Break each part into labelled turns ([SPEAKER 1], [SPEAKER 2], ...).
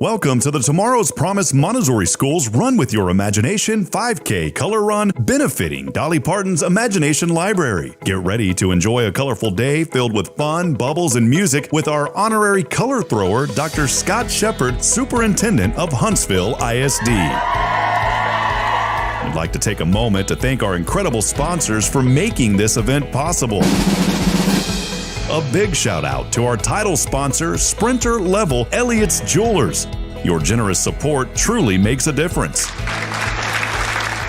[SPEAKER 1] Welcome to the Tomorrow's Promise Montessori School's Run With Your Imagination 5K Color Run, benefiting Dolly Parton's Imagination Library. Get ready to enjoy a colorful day filled with fun, bubbles, and music with our honorary color thrower, Dr. Scott Shepard, Superintendent of Huntsville ISD. I'd like to take a moment to thank our incredible sponsors for making this event possible. A big shout out to our title sponsor, Sprinter Level Elliott's Jewelers. Your generous support truly makes a difference.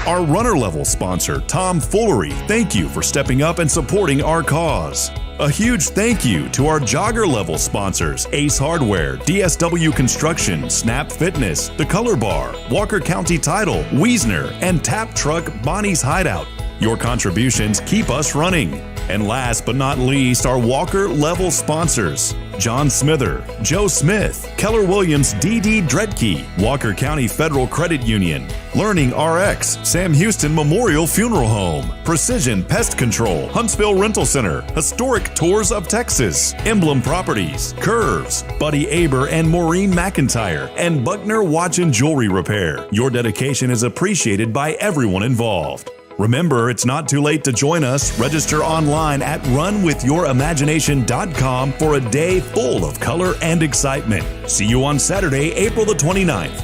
[SPEAKER 1] Our runner level sponsor, Tom Foolery, thank you for stepping up and supporting our cause. A huge thank you to our jogger level sponsors, Ace Hardware, DSW Construction, Snap Fitness, The Color Bar, Walker County Title, Wiesner, and Tap Truck Bonnie's Hideout. Your contributions keep us running. And last but not least, our Walker level sponsors, John Smither, Joe Smith, Keller Williams D.D. Dredke, Walker County Federal Credit Union, Learning RX, Sam Houston Memorial Funeral Home, Precision Pest Control, Huntsville Rental Center, Historic Tours of Texas, Emblem Properties, Curves, Buddy Aber and Maureen McIntyre, and Buckner Watch and Jewelry Repair. Your dedication is appreciated by everyone involved. Remember, it's not too late to join us. Register online at runwithyourimagination.com for a day full of color and excitement. See you on Saturday, April the 29th.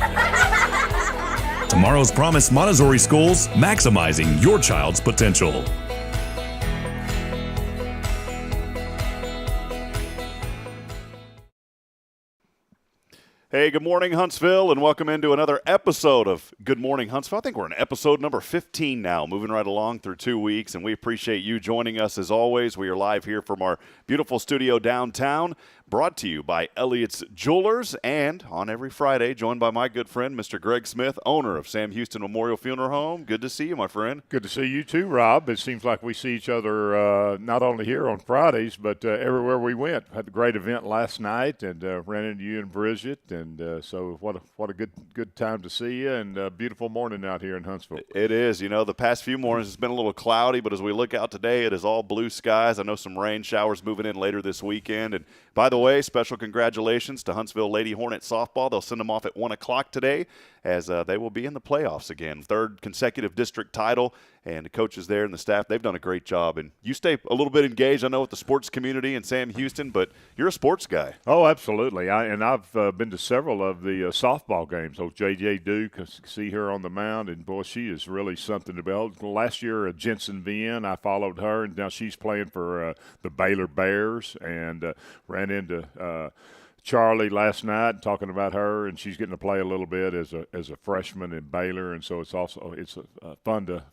[SPEAKER 1] Tomorrow's Promise Montessori Schools, maximizing your child's potential.
[SPEAKER 2] Hey, good morning, Huntsville, and welcome into another episode of Good Morning Huntsville. I think we're in episode number 15 now, moving right along through 2 weeks, and we appreciate you joining us as always. We are live here from our beautiful studio downtown, brought to you by Elliott's Jewelers, and on every Friday, joined by my good friend, Mr. Greg Smith, owner of Sam Houston Memorial Funeral Home. Good to see you, my friend.
[SPEAKER 3] Good to see you too, Rob. It seems like we see each other not only here on Fridays, but everywhere we went. Had a great event last night, and ran into you and Bridget, and so what a good time to see you, and a beautiful morning out here in Huntsville.
[SPEAKER 2] It is. You know, the past few mornings it's been a little cloudy, but as we look out today, it is all blue skies. I know some rain showers moving in later this weekend. And by the way, special congratulations to Huntsville Lady Hornet softball. They'll send them off at 1 o'clock today, as they will be in the playoffs again. Third consecutive district title, and the coaches there and the staff, they've done a great job. And you stay a little bit engaged, I know, with the sports community in Sam Houston, but you're a sports guy.
[SPEAKER 3] Oh, absolutely. I've been to several of the softball games. So J.J. Duke, see her on the mound, and, boy, she is really something to behold. Last year, Jensen Vien, I followed her, and now she's playing for the Baylor Bears, and ran into Charlie last night, talking about her, and she's getting to play a little bit as a freshman in Baylor, and so it's fun to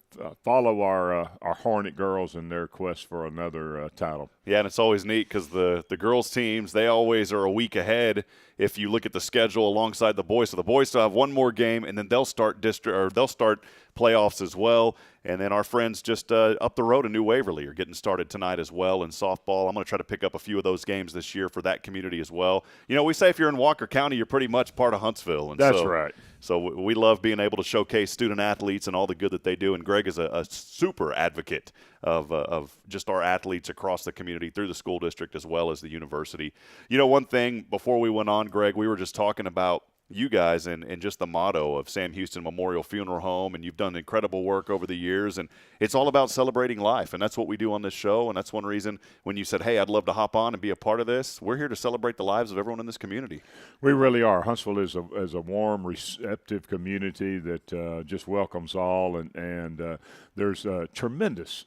[SPEAKER 3] follow our Hornet girls in their quest for another title.
[SPEAKER 2] Yeah, and it's always neat because the girls teams, they always are a week ahead if you look at the schedule alongside the boys. So the boys still have one more game, and then they'll start playoffs as well. And then our friends just up the road in New Waverly are getting started tonight as well in softball. I'm going to try to pick up a few of those games this year for that community as well. You know, we say if you're in Walker County, you're pretty much part of Huntsville. And
[SPEAKER 3] That's right.
[SPEAKER 2] So we love being able to showcase student athletes and all the good that they do. And Greg is a super advocate of just our athletes across the community through the school district as well as the university. You know, one thing before we went on, Greg, we were just talking about you guys and just the motto of Sam Houston Memorial Funeral Home, and you've done incredible work over the years, and it's all about celebrating life, and that's what we do on this show, and that's one reason when you said, hey, I'd love to hop on and be a part of this, we're here to celebrate the lives of everyone in this community.
[SPEAKER 3] We really are. Huntsville is a warm, receptive community that just welcomes all, and there's tremendous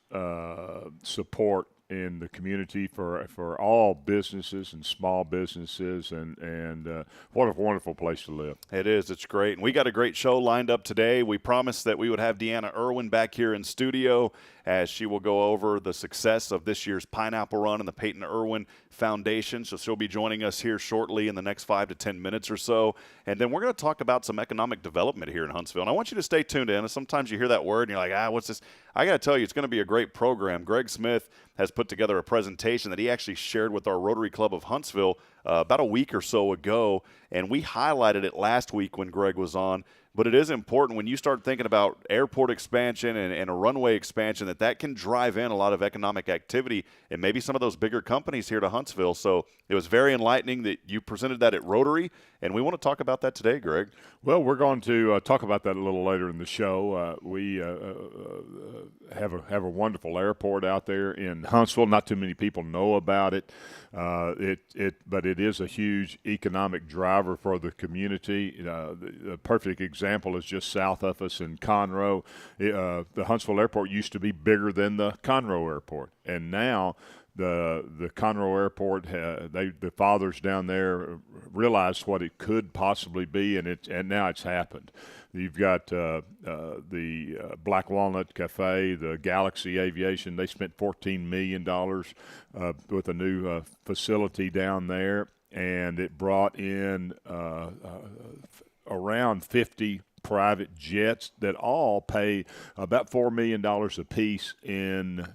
[SPEAKER 3] support in the community for all businesses and small businesses, and what a wonderful place to live.
[SPEAKER 2] It is. It's great. And we got a great show lined up today. We promised that we would have Deanna Irwin back here in studio as she will go over the success of this year's Pineapple Run and the Peyton Irwin Foundation. So she'll be joining us here shortly in the next 5 to 10 minutes or so. And then we're going to talk about some economic development here in Huntsville. And I want you to stay tuned in. Sometimes you hear that word and you're like, what's this? I got to tell you, it's going to be a great program. Greg Smith has put together a presentation that he actually shared with our Rotary Club of Huntsville about a week or so ago. And we highlighted it last week when Greg was on. But it is important when you start thinking about airport expansion and a runway expansion that can drive in a lot of economic activity and maybe some of those bigger companies here to Huntsville. So it was very enlightening that you presented that at Rotary, and we want to talk about that today, Greg.
[SPEAKER 3] Well, we're going to talk about that a little later in the show. We have a wonderful airport out there in Huntsville. Not too many people know about it. But it is a huge economic driver for the community. The perfect example is just south of us in Conroe. The Huntsville Airport used to be bigger than the Conroe Airport, and now the Conroe Airport, the fathers down there realized what it could possibly be, and now it's happened. You've got the Black Walnut Cafe, the Galaxy Aviation. They spent $14 million with a new facility down there, and it brought in around 50 private jets that all pay about $4 million apiece in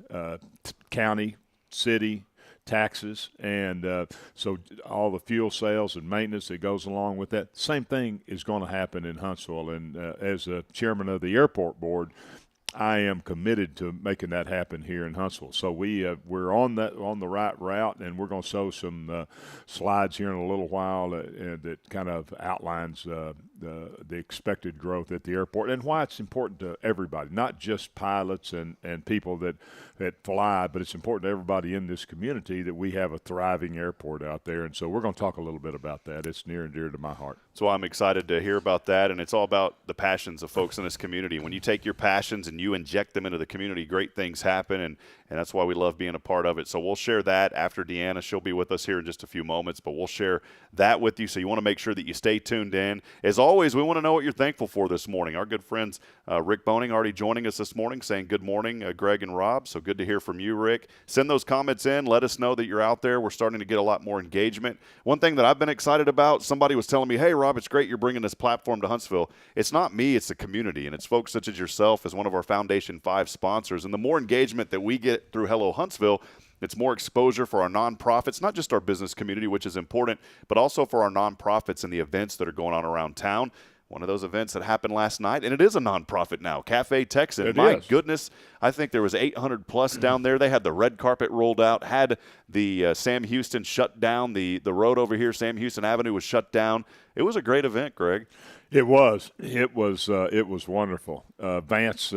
[SPEAKER 3] county, city taxes, and so all the fuel sales and maintenance that goes along with that. Same thing is going to happen in Huntsville, and as a chairman of the airport board, I am committed to making that happen here in Huntsville. So we're on the right route, and we're going to show some slides here in a little while that kind of outlines the expected growth at the airport and why it's important to everybody, not just pilots and people that fly, but it's important to everybody in this community that we have a thriving airport out there. And so we're going to talk a little bit about that. It's near and dear to my heart.
[SPEAKER 2] So I'm excited to hear about that, and it's all about the passions of folks in this community. When you take your passions and you inject them into the community, great things happen, and that's why we love being a part of it. So we'll share that after Deanna. She'll be with us here in just a few moments, but we'll share that with you. So you want to make sure that you stay tuned in. As always, we want to know what you're thankful for this morning. Our good friends Rick Boning already joining us this morning saying good morning, Greg and Rob. So good to hear from you, Rick. Send those comments in. Let us know that you're out there. We're starting to get a lot more engagement. One thing that I've been excited about, somebody was telling me, hey, Rob, it's great you're bringing this platform to Huntsville. It's not me, it's the community, and it's folks such as yourself as one of our Foundation 5 sponsors. And the more engagement that we get through Hello Huntsville, it's more exposure for our nonprofits, not just our business community, which is important, but also for our nonprofits and the events that are going on around town. One of those events that happened last night, and it is a nonprofit now, Cafe Texan. My goodness, I think there was 800 plus down there. They had the red carpet rolled out, had the Sam Houston shut down. The road over here, Sam Houston Avenue, was shut down. It was a great event, Greg.
[SPEAKER 3] It was wonderful. Vance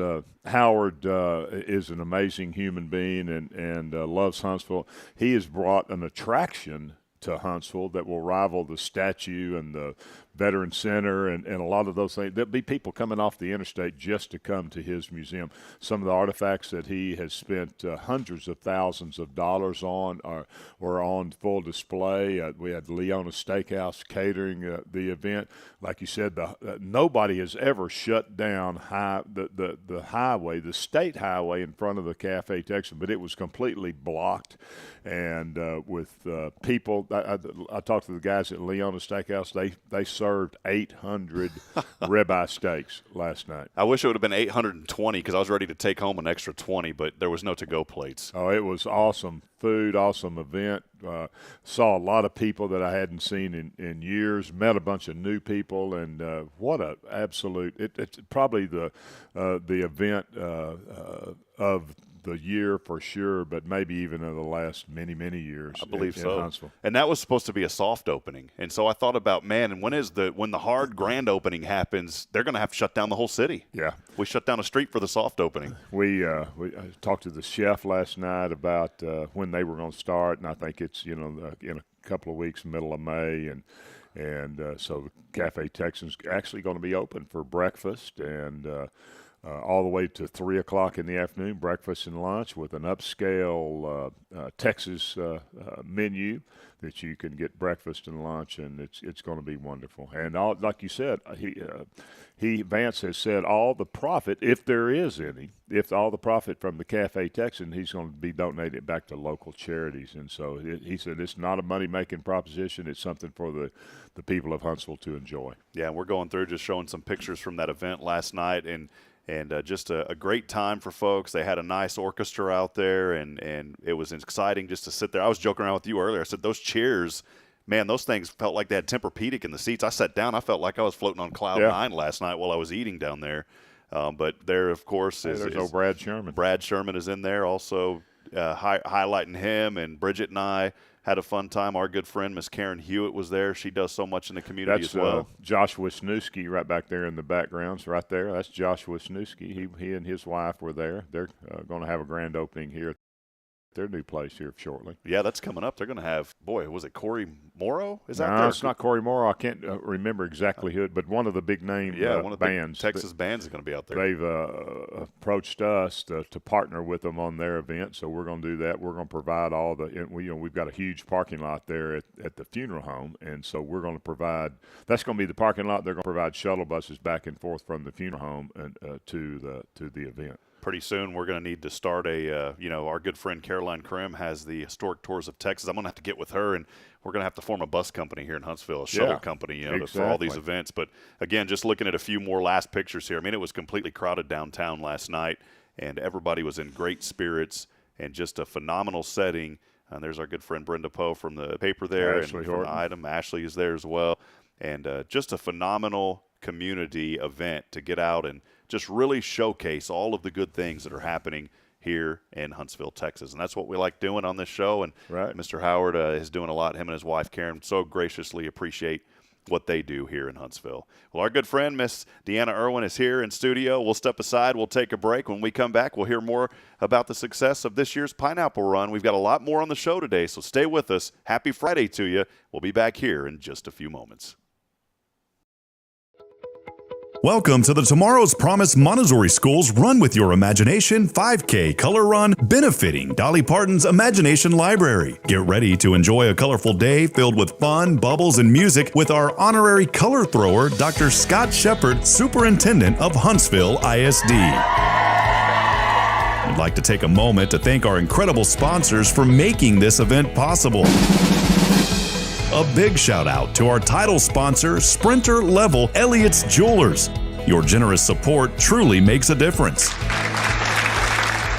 [SPEAKER 3] Howard is an amazing human being and loves Huntsville. He has brought an attraction to Huntsville that will rival the statue and the Veteran Center and a lot of those things. There'll be people coming off the interstate just to come to his museum. Some of the artifacts that he has spent hundreds of thousands of dollars on were on full display. We had Leona Steakhouse catering the event. Like you said, nobody has ever shut down the highway, the state highway in front of the Cafe Texan, but it was completely blocked. And with people, I talked to the guys at Leona Steakhouse. They served 800 ribeye steaks last night.
[SPEAKER 2] I wish it would have been 820 because I was ready to take home an extra 20, but there was no to-go plates.
[SPEAKER 3] Oh, it was awesome food, awesome event. Saw a lot of people that I hadn't seen in years, met a bunch of new people, and what a absolute – it's probably the event of the year for sure, but maybe even in the last many, many years.
[SPEAKER 2] I believe
[SPEAKER 3] in
[SPEAKER 2] so.
[SPEAKER 3] Huntsville.
[SPEAKER 2] And that was supposed to be a soft opening. And so I thought about, man, and when the hard grand opening happens, they're going to have to shut down the whole city.
[SPEAKER 3] Yeah.
[SPEAKER 2] We shut down a street for the soft opening.
[SPEAKER 3] We talked to the chef last night about when they were going to start, and I think it's, in a couple of weeks, middle of May, and so the Cafe Texan's actually going to be open for breakfast and all the way to 3 o'clock in the afternoon, breakfast and lunch with an upscale Texas menu that you can get breakfast and lunch, and it's going to be wonderful. And like you said, Vance has said all the profit, if there is any, if all the profit from the Cafe Texan, he's going to be donating it back to local charities. And so he said it's not a money-making proposition. It's something for the people of Huntsville to enjoy.
[SPEAKER 2] Yeah, we're going through just showing some pictures from that event last night, and just a great time for folks. They had a nice orchestra out there, and it was exciting just to sit there. I was joking around with you earlier. I said those chairs man, those things felt like they had Tempur-Pedic in the seats. I sat down. I felt like I was floating on cloud nine last night while I was eating down there. But there, of course, is
[SPEAKER 3] Brad Sherman.
[SPEAKER 2] Brad Sherman is in there also, highlighting him. And Bridget and I had a fun time. Our good friend, Miss Karen Hewitt, was there. She does so much in the community as well.
[SPEAKER 3] Josh Wisniewski right back there in the backgrounds right there. That's Josh Wisniewski. He and his wife were there. They're going to have a grand opening here at their new place here shortly.
[SPEAKER 2] Yeah, that's coming up. They're going to have, was it Corey Morrow? Is that
[SPEAKER 3] No, it's not Corey Morrow. I can't remember exactly who, but one of the big name
[SPEAKER 2] one of the
[SPEAKER 3] bands.
[SPEAKER 2] Texas bands is going to be out there.
[SPEAKER 3] They've approached us to partner with them on their event, so we're going to do that. We're going to provide all the we've got a huge parking lot there at the funeral home, and so we're going to provide – that's going to be the parking lot. They're going to provide shuttle buses back and forth from the funeral home and to the event.
[SPEAKER 2] Pretty soon we're going to need to start our good friend Caroline Krim has the Historic Tours of Texas. I'm going to have to get with her, and we're going to have to form a bus company here in Huntsville, a shuttle company, for all these events. But, again, just looking at a few more last pictures here, I mean, it was completely crowded downtown last night, and everybody was in great spirits and just a phenomenal setting. And there's our good friend Brenda Poe from the paper there.
[SPEAKER 3] Ashley
[SPEAKER 2] and from the item. Ashley is there as well. And just a phenomenal community event to get out and just really showcase all of the good things that are happening here in Huntsville, Texas. And that's what we like doing on this show. And Mr. Howard is doing a lot. Him and his wife, Karen, so graciously appreciate what they do here in Huntsville. Well, our good friend, Miss Deanna Irwin, is here in studio. We'll step aside. We'll take a break. When we come back, we'll hear more about the success of this year's Pineapple Run. We've got a lot more on the show today, so stay with us. Happy Friday to you. We'll be back here in just a few moments.
[SPEAKER 1] Welcome to the Tomorrow's Promise Montessori School's Run With Your Imagination 5K Color Run, benefiting Dolly Parton's Imagination Library. Get ready to enjoy a colorful day filled with fun, bubbles, and music with our honorary color thrower, Dr. Scott Shepard, Superintendent of Huntsville ISD. I'd like to take a moment to thank our incredible sponsors for making this event possible. A big shout out to our title sponsor, Sprinter Level Elliott's Jewelers. Your generous support truly makes a difference.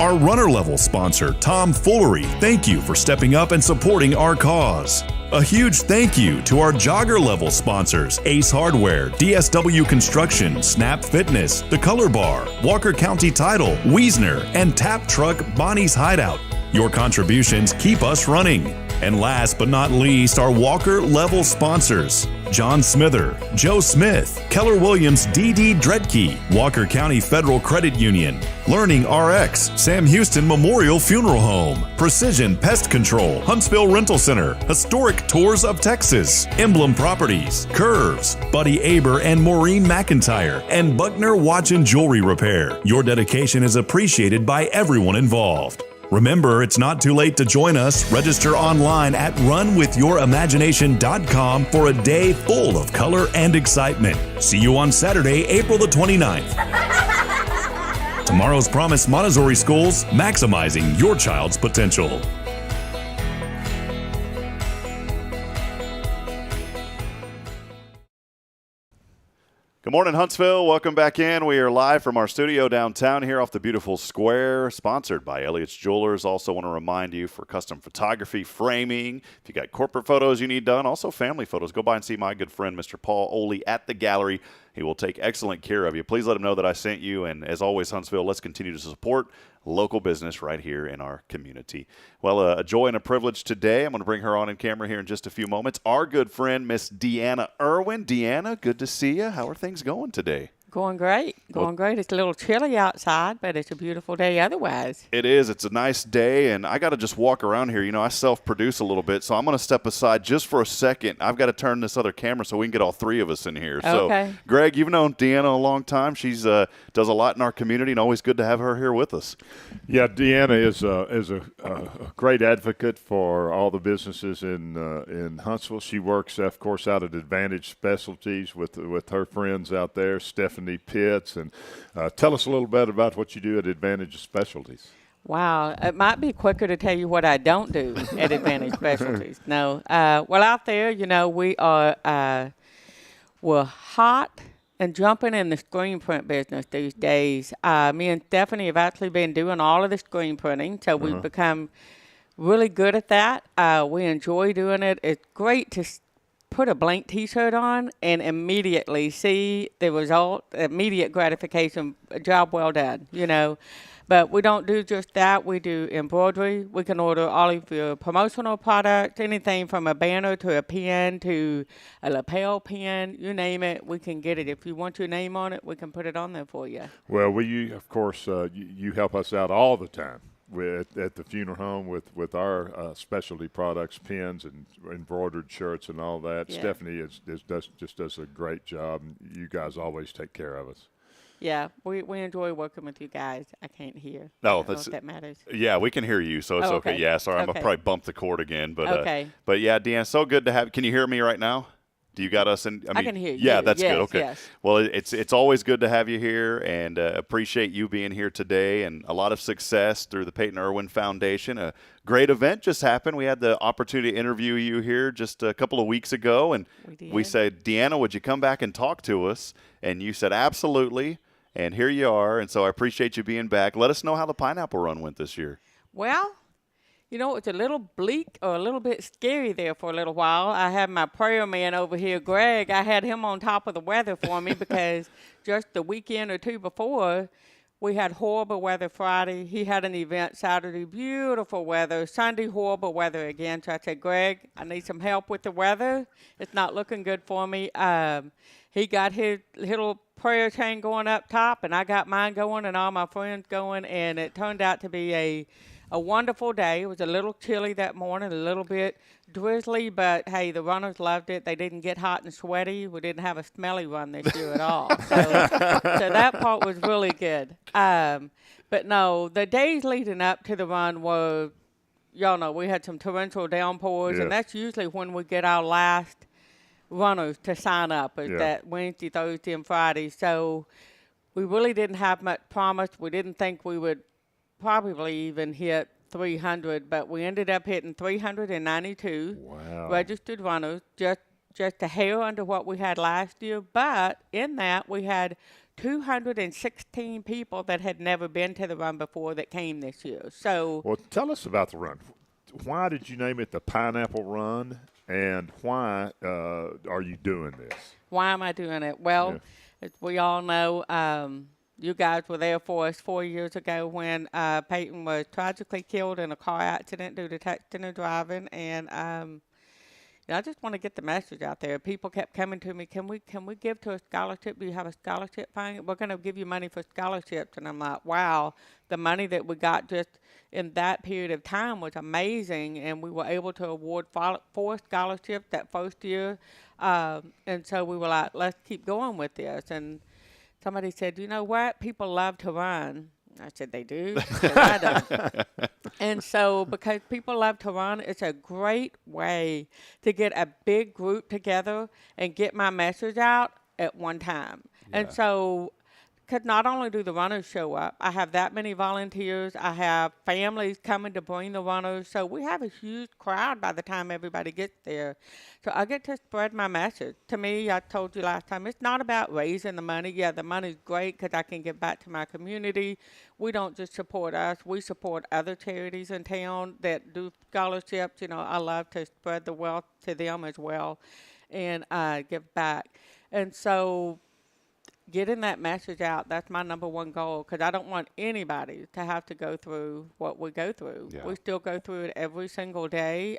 [SPEAKER 1] Our runner level sponsor, Tom Foolery, thank you for stepping up and supporting our cause. A huge thank you to our jogger level sponsors, Ace Hardware, DSW Construction, Snap Fitness, The Color Bar, Walker County Title, Wiesner, and Tap Truck Bonnie's Hideout. Your contributions keep us running. And last but not least, our Walker level sponsors, John Smither, Joe Smith, Keller Williams D.D. Dredke, Walker County Federal Credit Union, Learning RX, Sam Houston Memorial Funeral Home, Precision Pest Control, Huntsville Rental Center, Historic Tours of Texas, Emblem Properties, Curves, Buddy Aber and Maureen McIntyre, and Buckner Watch and Jewelry Repair. Your dedication is appreciated by everyone involved. Remember, it's not too late to join us. Register online at runwithyourimagination.com for a day full of color and excitement. See you on Saturday, April the 29th. Tomorrow's Promise Montessori Schools, maximizing your child's potential.
[SPEAKER 2] Good morning, Huntsville. Welcome back in. We are live from our studio downtown here off the beautiful square, sponsored by Elliott's Jewelers. Also want to remind you for custom photography, framing, if you got corporate photos you need done, also family photos, go by and see my good friend, Mr. Paul Oley, at the gallery. He will take excellent care of you. Please let him know that I sent you. And as always, Huntsville, let's continue to support local business right here in our community. Well, a joy and a privilege today. I'm going to bring her on in camera here in just a few moments. Our good friend, Miss Deanna Irwin. Deanna, good to see you. How are things going today?
[SPEAKER 4] Going great. Going great. It's a little chilly outside, but it's a beautiful day otherwise.
[SPEAKER 2] It is. It's a nice day, and I got to just walk around here. You know, I self-produce a little bit, so I'm going to step aside just for a second. I've got to turn this other camera so we can get all three of us in here.
[SPEAKER 4] Okay.
[SPEAKER 2] So, Greg, you've known Deanna a long time. She's does a lot in our community, and always good to have her here with us.
[SPEAKER 3] Yeah, Deanna is a great advocate for all the businesses in Huntsville. She works, of course, out at Advantage Specialties with her friends out there, Stephanie Pitts, and tell us a little bit about what you do at Advantage Specialties.
[SPEAKER 4] Wow. It might be quicker to tell you what I don't do at Advantage Specialties. No. Well, out there, you know, we're hot and jumping in the screen print business these days. Me and Stephanie have actually been doing all of the screen printing, so we've become really good at that. We enjoy doing it. It's great to put a blank T-shirt on and immediately see the result, immediate gratification, a job well done, you know. But we don't do just that. We do embroidery. We can order all of your promotional products, anything from a banner to a pin to a lapel pin, you name it, we can get it. If you want your name on it, we can put it on there for you.
[SPEAKER 3] Well, of course, you help us out all the time at the funeral home with our specialty products, pins and embroidered shirts and all that.
[SPEAKER 4] Yeah.
[SPEAKER 3] Stephanie does a great job. You guys always take care of us.
[SPEAKER 4] Yeah, we enjoy working with you guys. I can't hear.
[SPEAKER 2] No,
[SPEAKER 4] I don't know if that matters.
[SPEAKER 2] Yeah, we can hear you, so it's okay. Yeah, sorry, I'm going to probably bump the cord again. But,
[SPEAKER 4] okay.
[SPEAKER 2] But yeah, Deanna, so good to have. Can you hear me right now? Do you got us in?
[SPEAKER 4] I can hear you.
[SPEAKER 2] Yeah, that's
[SPEAKER 4] yes,
[SPEAKER 2] good. Okay.
[SPEAKER 4] Yes.
[SPEAKER 2] Well, it's always good to have you here, and appreciate you being here today, and a lot of success through the Peyton Irwin Foundation. A great event just happened. We had the opportunity to interview you here just a couple of weeks ago, and we said, Deanna, would you come back and talk to us? And you said, absolutely. And here you are, and so I appreciate you being back. Let us know how the pineapple run went this year.
[SPEAKER 4] Well, you know, it's a little bleak or a little bit scary there for a little while. I had my prayer man over here, Greg. I had him on top of the weather for me because just the weekend or two before, we had horrible weather Friday. He had an event Saturday, beautiful weather. Sunday, horrible weather again. So I said, Greg, I need some help with the weather. It's not looking good for me. He got his little prayer chain going up top, and I got mine going and all my friends going, and it turned out to be a wonderful day. It was a little chilly that morning, a little bit drizzly, but, hey, the runners loved it. They didn't get hot and sweaty. We didn't have a smelly run this year at all. So that part was really good. But, no, the days leading up to the run were, y'all know, we had some torrential downpours, and that's usually when we get our last runners to sign up, that Wednesday, Thursday, and Friday. So we really didn't have much promise. We didn't think we would probably even hit 300, but we ended up hitting 392 registered runners, just a hair under what we had last year. But in that, we had 216 people that had never been to the run before that came this year. So,
[SPEAKER 3] well, tell us about the run. Why did you name it the Pineapple Run, and why are you doing this?
[SPEAKER 4] Why am I doing it? Well, as we all know, you guys were there for us 4 years ago when Peyton was tragically killed in a car accident due to texting and driving, and I just want to get the message out there. People kept coming to me, can we give to a scholarship? Do you have a scholarship fund? We're going to give you money for scholarships. And I'm like, wow, the money that we got just in that period of time was amazing, and we were able to award 4 scholarships that first year. And so we were like, let's keep going with this. And somebody said, you know what? People love to run. I said, they do? I don't. And so because people love to run, it's a great way to get a big group together and get my message out at one time. Yeah. And so, because not only do the runners show up, I have that many volunteers. I have families coming to bring the runners. So we have a huge crowd by the time everybody gets there. So I get to spread my message. To me, I told you last time, it's not about raising the money. Yeah, the money's great because I can give back to my community. We don't just support us. We support other charities in town that do scholarships. You know, I love to spread the wealth to them as well and give back. And so getting that message out, that's my number one goal, because I don't want anybody to have to go through what we go through. Yeah. We still go through it every single day.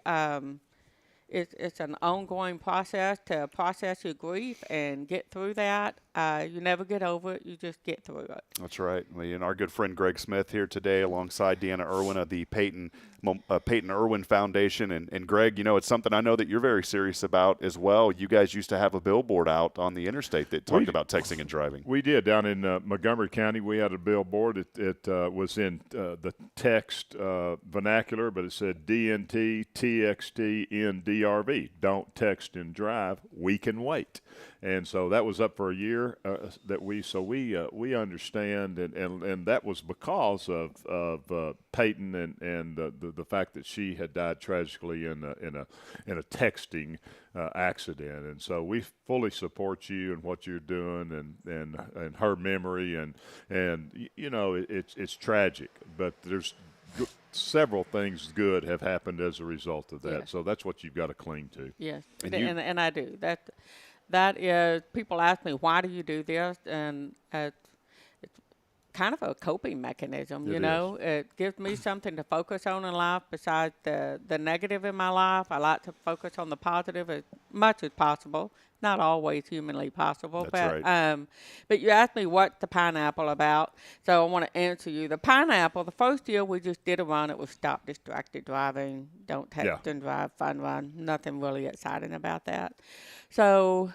[SPEAKER 4] It's an ongoing process to process your grief and get through that. You never get over it. You just get through it.
[SPEAKER 2] That's right. And our good friend Greg Smith here today alongside Deanna Irwin of the Peyton Irwin Foundation. And Greg, you know, it's something I know that you're very serious about as well. You guys used to have a billboard out on the interstate that talked about texting and driving.
[SPEAKER 3] We did. Down in Montgomery County, we had a billboard. It was in the text vernacular, but it said DNT, TXT, NDRV. Don't text and drive. We can wait. And so that was up for a year we understand, and that was because of Peyton and the fact that she had died tragically in a texting accident. And so we fully support you and what you're doing and her memory, and you know, it's tragic, but there's several things good have happened as a result of that.
[SPEAKER 4] Yes.
[SPEAKER 3] So that's what you've got to cling to.
[SPEAKER 4] Yes,
[SPEAKER 2] And
[SPEAKER 4] and I do. That is, people ask me, why do you do this? And it's kind of a coping mechanism, you know. It gives me something to focus on in life besides the negative in my life. I like to focus on the positive as much as possible. Not always humanly possible.
[SPEAKER 2] That's
[SPEAKER 4] right. But you asked me what's the pineapple about, so I want to answer you. The pineapple, the first year we just did a run, it was stop distracted driving, don't text and drive, fun run. Nothing really exciting about that. So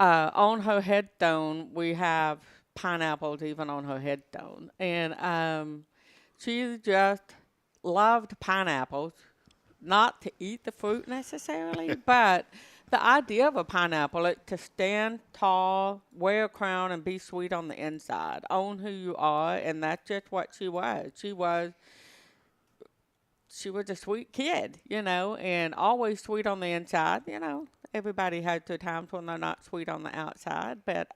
[SPEAKER 4] on her headstone, we have pineapples even on her headstone. And she just loved pineapples, not to eat the fruit necessarily, but the idea of a pineapple is to stand tall, wear a crown, and be sweet on the inside. Own who you are, and that's just what she was. She was a sweet kid, you know, and always sweet on the inside. You know, everybody has their times when they're not sweet on the outside, but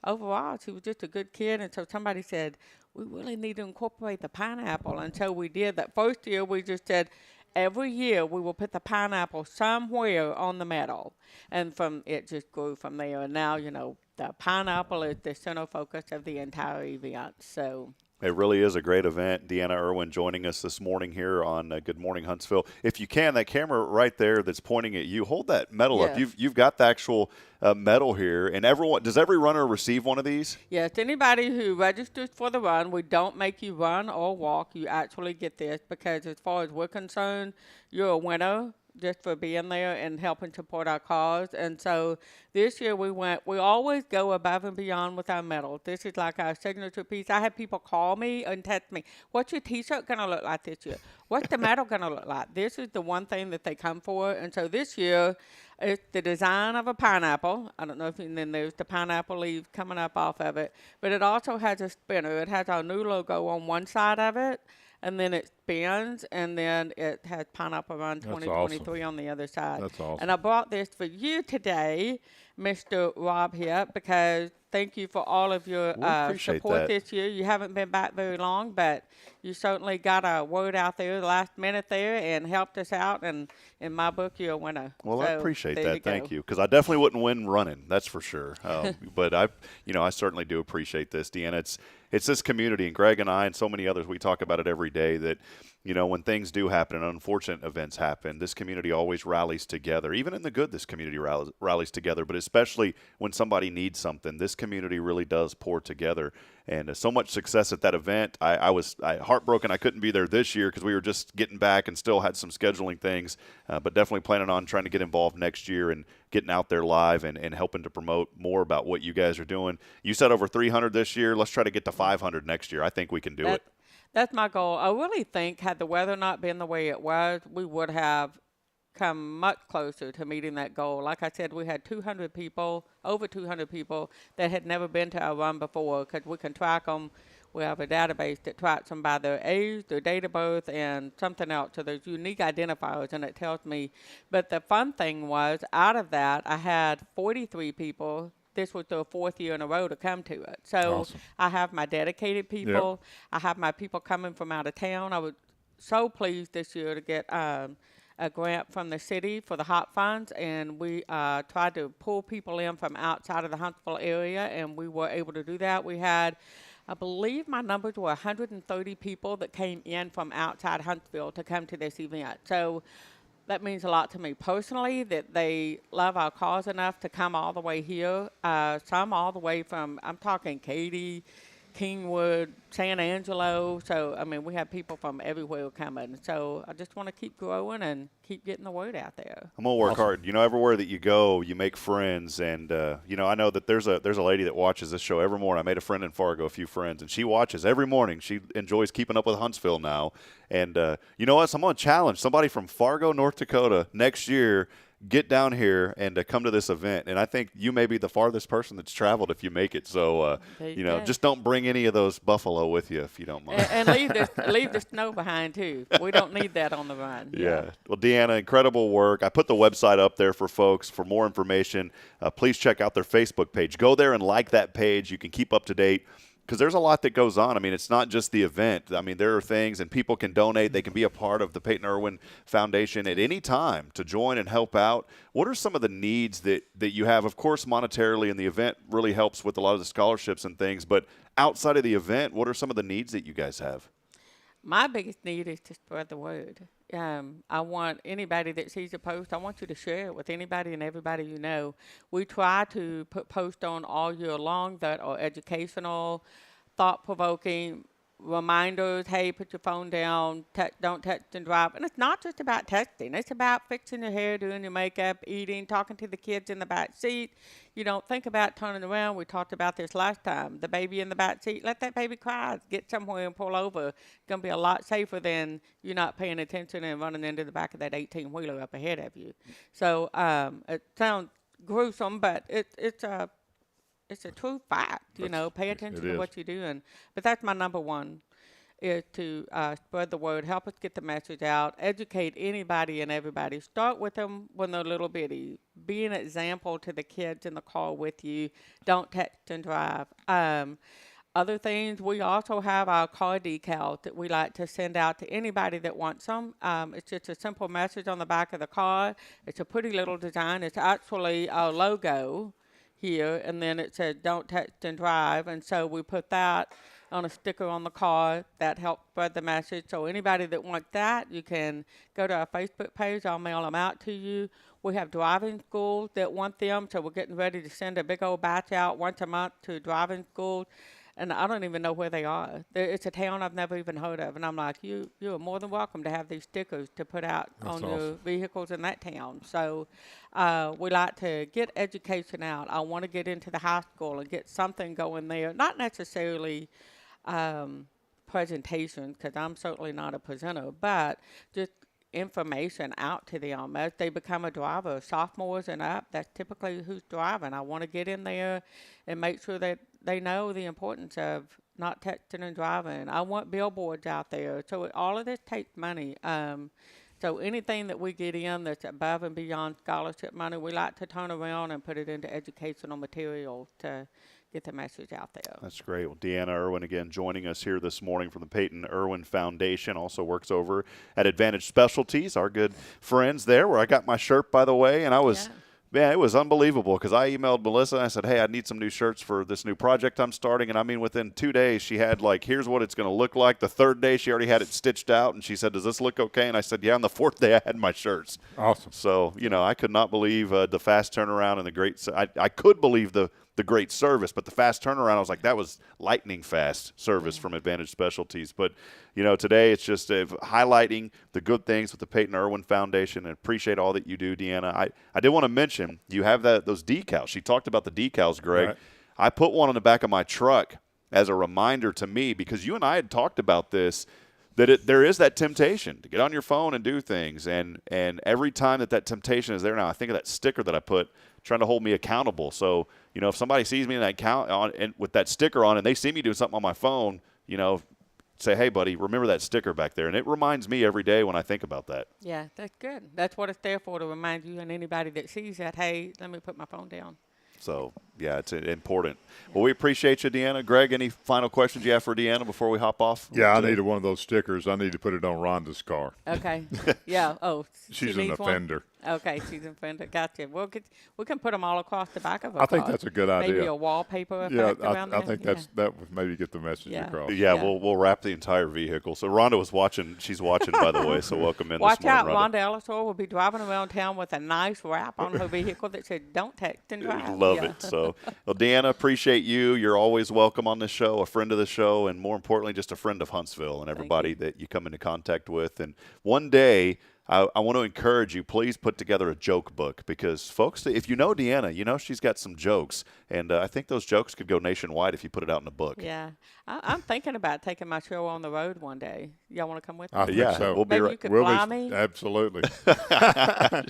[SPEAKER 4] overall, she was just a good kid. And so somebody said, we really need to incorporate the pineapple. And so we did. That first year, we just said, every year we will put the pineapple somewhere on the medal. And it just grew from there. And now, you know, the pineapple is the center focus of the entire event. So
[SPEAKER 2] it really is a great event. Deanna Irwin joining us this morning here on Good Morning Huntsville. If you can, that camera right there that's pointing at you, hold that medal up. You've got the actual medal here. And does every runner receive one of these?
[SPEAKER 4] Yes, anybody who registers for the run, we don't make you run or walk. You actually get this because as far as we're concerned, you're a winner just for being there and helping support our cause. And so this year we always go above and beyond with our medals. This is like our signature piece. I have people call me and text me, what's your T-shirt going to look like this year? What's the medal going to look like? This is the one thing that they come for. And so this year, it's the design of a pineapple. I don't know if and then there's the pineapple leaves coming up off of it. But it also has a spinner. It has our new logo on one side of it. And then it spins, and then it has Pineapple Run 2023 on the other side.
[SPEAKER 3] That's awesome.
[SPEAKER 4] And I brought this for you today, Mr. Rob here, because thank you for all of your support this year. You haven't been back very long, but you certainly got a word out there the last minute there and helped us out. And in my book, you're a winner.
[SPEAKER 2] Well,
[SPEAKER 4] so
[SPEAKER 2] I appreciate that. Thank you. Because I definitely wouldn't win running, that's for sure. But I certainly do appreciate this, Deanna. It's this community, and Greg and I and so many others, we talk about it every day that, you know, when things do happen and unfortunate events happen, this community always rallies together. Even in the good, this community rallies together, but especially when somebody needs something, this community really does pour together. And so much success at that event. I was heartbroken I couldn't be there this year because we were just getting back and still had some scheduling things, but definitely planning on trying to get involved next year and getting out there live and helping to promote more about what you guys are doing. You said over 300 this year. Let's try to get to 500 next year. I think we can do it.
[SPEAKER 4] That's my goal. I really think had the weather not been the way it was, we would have come much closer to meeting that goal. Like I said, we had over 200 people that had never been to our run before because we can track them. We have a database that tracks them by their age, their date of birth, and something else. So there's unique identifiers, and it tells me. But the fun thing was, out of that, I had 43 people. This was the fourth year in a row to come to it. So awesome. I have my dedicated people. Yep. I have my people coming from out of town. I was so pleased this year to get a grant from the city for the HOP funds, and we tried to pull people in from outside of the Huntsville area, and we were able to do that. We had, I believe my numbers were 130 people that came in from outside Huntsville to come to this event. So that means a lot to me personally, that they love our cause enough to come all the way here. Some all the way from, I'm talking Katy, Kingwood, San Angelo. So, I mean, we have people from everywhere coming. So I just want to keep growing and keep getting the word out there.
[SPEAKER 2] I'm going to work hard. You know, everywhere that you go, you make friends. And, you know, I know that there's a lady that watches this show every morning. I made a friend in Fargo, a few friends, and she watches every morning. She enjoys keeping up with Huntsville now. And you know what? So I'm going to challenge somebody from Fargo, North Dakota next year. Get down here and come to this event. And I think you may be the farthest person that's traveled if you make it. So, you know, just don't bring any of those buffalo with you if you don't mind.
[SPEAKER 4] And leave the snow behind, too. We don't need that on the run.
[SPEAKER 2] Yeah. Well, Deanna, incredible work. I put the website up there for folks. For more information, please check out their Facebook page. Go there and like that page. You can keep up to date because there's a lot that goes on. I mean, it's not just the event. I mean, there are things, and people can donate. They can be a part of the Peyton Irwin Foundation at any time to join and help out. What are some of the needs that you have? Of course, monetarily, and the event really helps with a lot of the scholarships and things. But outside of the event, what are some of the needs that you guys have?
[SPEAKER 4] My biggest need is to spread the word. I want anybody that sees a post, I want you to share it with anybody and everybody you know. We try to put posts on all year long that are educational, thought-provoking, reminders, hey, put your phone down, don't text and drive. And it's not just about texting. It's about fixing your hair, doing your makeup, eating, talking to the kids in the back seat. You don't think about turning around. We talked about this last time. The baby in the back seat, let that baby cry. Get somewhere and pull over. It's going to be a lot safer than you not paying attention and running into the back of that 18-wheeler up ahead of you. So it sounds gruesome, but it's a true fact, pay attention to what you're doing. But that's my number one, is to spread the word, help us get the message out, educate anybody and everybody. Start with them when they're little bitty. Be an example to the kids in the car with you. Don't text and drive. Other things, we also have our car decals that we like to send out to anybody that wants them. It's just a simple message on the back of the car. It's a pretty little design. It's actually our logo here, and then it says don't text and drive, and so we put that on a sticker on the car that helps spread the message. So anybody that wants that, you can go to our Facebook page. I'll mail them out to you. We have driving schools that want them, so we're getting ready to send a big old batch out once a month to driving schools. And I don't even know where they are. It's a town I've never even heard of. And I'm like, you are more than welcome to have these stickers to put out on your vehicles in that town. So we like to get education out. I want to get into the high school and get something going there. Not necessarily presentations, because I'm certainly not a presenter, but just information out to them as they become a driver. Sophomores and up, that's typically who's driving. I want to get in there and make sure that they know the importance of not texting and driving. I want billboards out there. So all of this takes money. So anything that we get in that's above and beyond scholarship money, we like to turn around and put it into educational materials to get the message out there.
[SPEAKER 2] That's great. Well, Deanna Irwin again joining us here this morning from the Peyton Irwin Foundation. Also works over at Advantage Specialties, our good friends there, where I got my shirt, by the way, and I was man, it was unbelievable because I emailed Melissa and I said, hey, I need some new shirts for this new project I'm starting. And I mean, within 2 days, she had like, here's what it's going to look like. The third day, she already had it stitched out. And she said, does this look okay? And I said, yeah. And the fourth day, I had my shirts.
[SPEAKER 3] Awesome.
[SPEAKER 2] So, I could not believe the fast turnaround and the great – I could believe the great service, but the fast turnaround, I was like, that was lightning fast service from Advantage Specialties. But, today it's just highlighting the good things with the Peyton Irwin Foundation, and appreciate all that you do, Deanna. I did want to mention, you have those decals. She talked about the decals, Greg. Right. I put one on the back of my truck as a reminder to me, because you and I had talked about this, that there is that temptation to get on your phone and do things. And every time that temptation is there now, I think of that sticker that I put trying to hold me accountable. So, if somebody sees me in that account and with that sticker on and they see me doing something on my phone, say, hey, buddy, remember that sticker back there. And it reminds me every day when I think about that.
[SPEAKER 4] Yeah, that's good. That's what it's there for, to remind you and anybody that sees that, hey, let me put my phone down.
[SPEAKER 2] So, yeah, it's important. Well, we appreciate you, Deanna. Greg, any final questions you have for Deanna before we hop off?
[SPEAKER 3] Yeah, I needed one of those stickers. I need to put it on Rhonda's car.
[SPEAKER 4] Okay. Yeah. Oh,
[SPEAKER 3] she's an offender.
[SPEAKER 4] One? Okay, she's an offender. Gotcha. We can put them all across the back of her car.
[SPEAKER 3] I think that's a good idea.
[SPEAKER 4] Maybe a wallpaper effect around there.
[SPEAKER 3] I think that would maybe get the message across.
[SPEAKER 2] Yeah, we'll wrap the entire vehicle. So Rhonda was watching. She's watching, by the way, so welcome in
[SPEAKER 4] Watch
[SPEAKER 2] this morning,
[SPEAKER 4] out,
[SPEAKER 2] Rhonda.
[SPEAKER 4] Rhonda Ellisor will be driving around town with a nice wrap on her vehicle that said, don't text and drive.
[SPEAKER 2] Love it. So, well, Deanna, appreciate you. You're always welcome on this show, a friend of the show, and more importantly, just a friend of Huntsville and everybody that you come into contact with. And one day, I want to encourage you, please put together a joke book, because, folks, if you know Deanna, she's got some jokes. And I think those jokes could go nationwide if you put it out in a book.
[SPEAKER 4] Yeah. I'm thinking about taking my show on the road one day. Y'all want to come with me?
[SPEAKER 3] I think so.
[SPEAKER 2] We'll be
[SPEAKER 4] Maybe you could fly me?
[SPEAKER 3] Absolutely.
[SPEAKER 4] I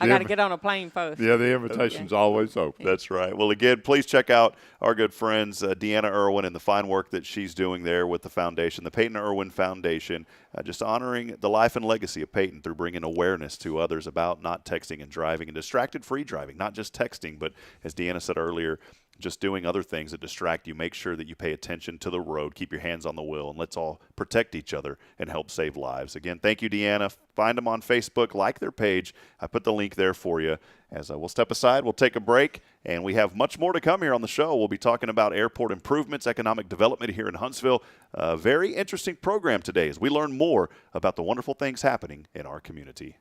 [SPEAKER 4] got to get on a plane first.
[SPEAKER 3] Yeah, the invitation's always open.
[SPEAKER 2] That's right. Well, again, please check out our good friends, Deanna Irwin, and the fine work that she's doing there with the foundation, the Peyton Irwin Foundation, just honoring the life and legacy of Peyton through bringing awareness to others about not texting and driving, and distracted-free driving, not just texting, but as Deanna said earlier, just doing other things that distract you, make sure that you pay attention to the road, keep your hands on the wheel, and let's all protect each other and help save lives. Again, thank you, Deanna. Find them on Facebook, like their page. I put the link there for you. As we'll step aside, we'll take a break, and we have much more to come here on the show. We'll be talking about airport improvements, economic development here in Huntsville. A very interesting program today as we learn more about the wonderful things happening in our community.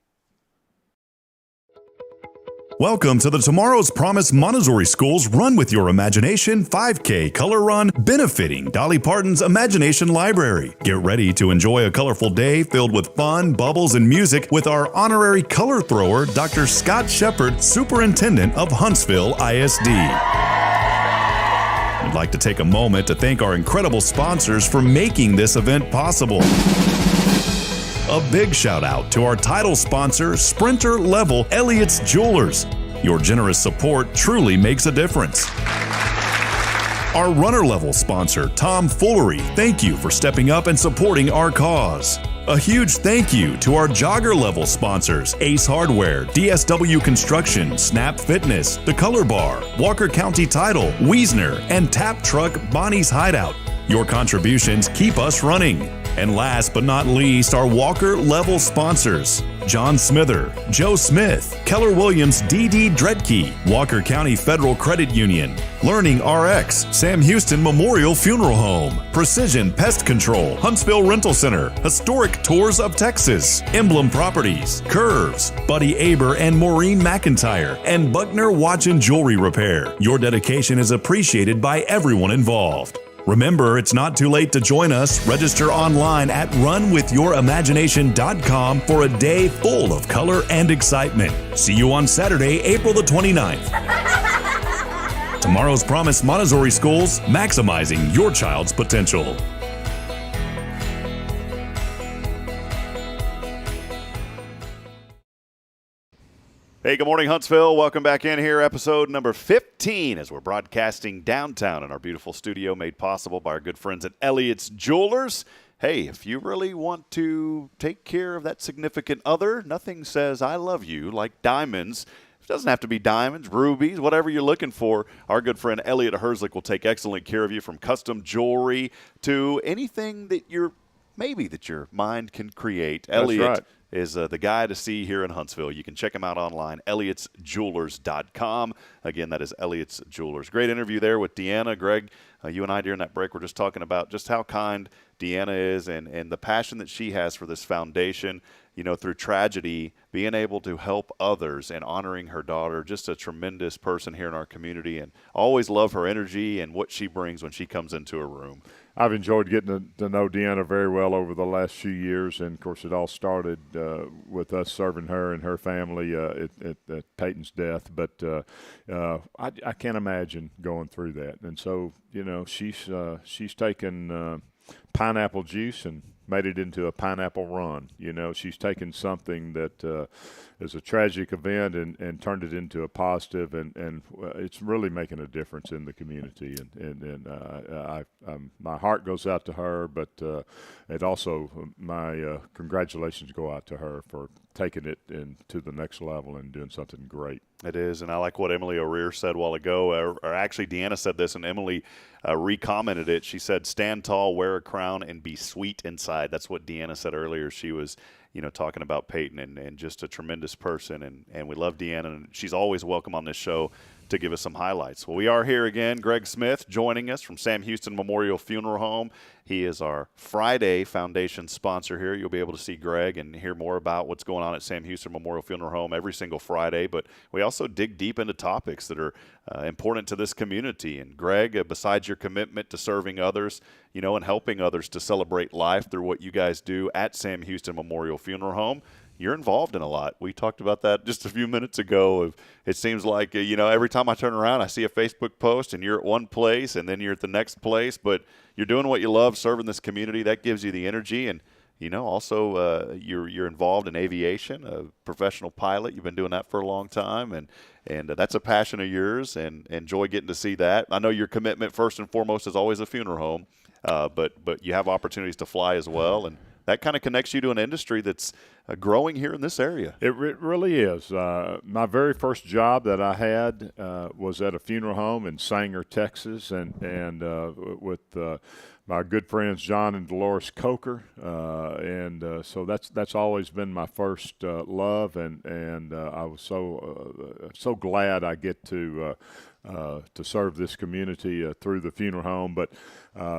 [SPEAKER 1] Welcome to the Tomorrow's Promise Montessori School's Run With Your Imagination 5K Color Run, benefiting Dolly Parton's Imagination Library. Get ready to enjoy a colorful day filled with fun, bubbles, and music with our honorary color thrower, Dr. Scott Shepard, Superintendent of Huntsville ISD. I'd like to take a moment to thank our incredible sponsors for making this event possible. A big shout out to our title sponsor, Sprinter Level Elliott's Jewelers. Your generous support truly makes a difference. Our runner level sponsor, Tom Foolery, thank you for stepping up and supporting our cause. A huge thank you to our jogger level sponsors, Ace Hardware, DSW Construction, Snap Fitness, The Color Bar, Walker County Title, Wiesner, and Tap Truck Bonnie's Hideout. Your contributions keep us running. And last but not least, our Walker level sponsors, John Smither, Joe Smith, Keller Williams D.D. Dredke, Walker County Federal Credit Union, Learning RX, Sam Houston Memorial Funeral Home, Precision Pest Control, Huntsville Rental Center, Historic Tours of Texas, Emblem Properties, Curves, Buddy Aber and Maureen McIntyre, and Buckner Watch and Jewelry Repair. Your dedication is appreciated by everyone involved. Remember, it's not too late to join us. Register online at runwithyourimagination.com for a day full of color and excitement. See you on Saturday, April the 29th. Tomorrow's Promise Montessori Schools, maximizing your child's potential.
[SPEAKER 2] Hey, good morning, Huntsville. Welcome back in here, episode number 15, as we're broadcasting downtown in our beautiful studio made possible by our good friends at Elliott's Jewelers. Hey, if you really want to take care of that significant other, nothing says I love you like diamonds. It doesn't have to be diamonds, rubies, whatever you're looking for. Our good friend Elliot Herzlich will take excellent care of you, from custom jewelry to anything that your mind can create.
[SPEAKER 3] That's
[SPEAKER 2] Elliot
[SPEAKER 3] right.
[SPEAKER 2] is the guy to see here in Huntsville. You can check him out online, elliotsjewelers.com. Again, that is Elliott's Jewelers. Great interview there with Deanna. Greg, you and I during that break were just talking about just how kind Deanna is and the passion that she has for this foundation. You know, through tragedy, being able to help others and honoring her daughter, just a tremendous person here in our community, and always love her energy and what she brings when she comes into a room.
[SPEAKER 3] I've enjoyed getting to know Deanna very well over the last few years, and of course it all started with us serving her and her family at Peyton's death. But I can't imagine going through that, and so she's taken pineapple juice and made it into a pineapple run. You know, she's taken something that is a tragic event and turned it into a positive, and it's really making a difference in the community. And my heart goes out to her, but it also my congratulations go out to her for taking it to the next level and doing something great.
[SPEAKER 2] It is, and I like what Emily O'Rear said a while ago, or actually Deanna said this, and Emily recommented it. She said, "Stand tall, wear a crown, and be sweet inside." That's what Deanna said earlier. She was, talking about Peyton and just a tremendous person, and we love Deanna, and she's always welcome on this show to give us some highlights. Well, we are here again. Greg Smith joining us from Sam Houston Memorial Funeral Home. He is our Friday Foundation sponsor here. You'll be able to see Greg and hear more about what's going on at Sam Houston Memorial Funeral Home every single Friday. But we also dig deep into topics that are important to this community. And Greg, besides your commitment to serving others, and helping others to celebrate life through what you guys do at Sam Houston Memorial Funeral Home, you're involved in a lot. We talked about that just a few minutes ago. It seems like, every time I turn around, I see a Facebook post and you're at one place and then you're at the next place, but you're doing what you love, serving this community. That gives you the energy. And, also you're involved in aviation, a professional pilot. You've been doing that for a long time, and that's a passion of yours, and enjoy getting to see that. I know your commitment first and foremost is always a funeral home, but you have opportunities to fly as well, and that kind of connects you to an industry that's growing here in this area.
[SPEAKER 3] It really is. My very first job that I had was at a funeral home in Sanger, Texas, and with my good friends John and Dolores Coker, so that's always been my first love, and I was so glad I get to serve this community through the funeral home. But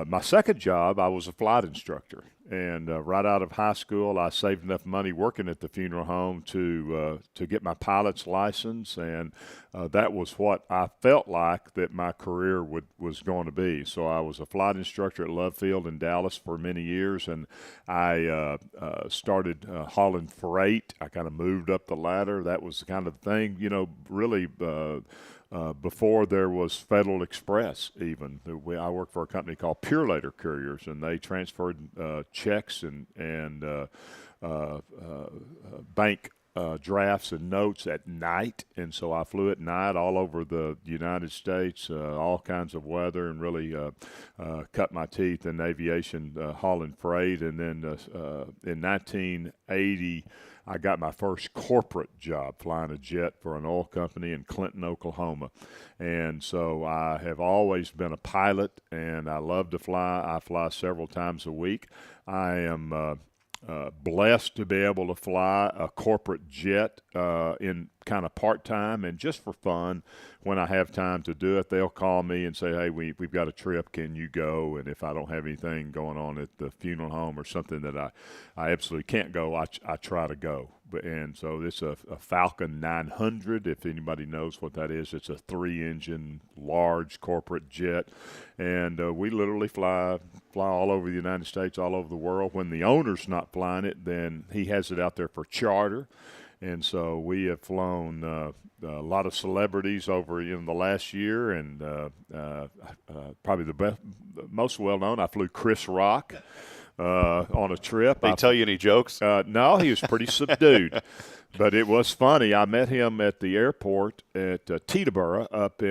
[SPEAKER 3] my second job, I was a flight instructor. And right out of high school, I saved enough money working at the funeral home to get my pilot's license, and that was what I felt like that my career was going to be. So I was a flight instructor at Love Field in Dallas for many years, and I started hauling freight. I kind of moved up the ladder. That was the kind of thing, really. Before there was Federal Express, even. I worked for a company called Pure Later Couriers, and they transferred checks and bank drafts and notes at night. And so I flew at night all over the United States, all kinds of weather, and really cut my teeth in aviation hauling freight. And then in 1980, I got my first corporate job flying a jet for an oil company in Clinton, Oklahoma. And so I have always been a pilot, and I love to fly. I fly several times a week. I am blessed to be able to fly a corporate jet in kind of part-time and just for fun. When I have time to do it, they'll call me and say, hey, we've got a trip, can you go? And if I don't have anything going on at the funeral home or something that I absolutely can't go, I try to go. And so it's a Falcon 900, if anybody knows what that is. It's a 3-engine, large corporate jet. And we literally fly all over the United States, all over the world. When the owner's not flying it, then he has it out there for charter. And so we have flown a lot of celebrities over the last year, and probably the most well-known, I flew Chris Rock on a trip.
[SPEAKER 2] Did he tell you any jokes?
[SPEAKER 3] No, he was pretty subdued. But it was funny. I met him at the airport at Teterboro up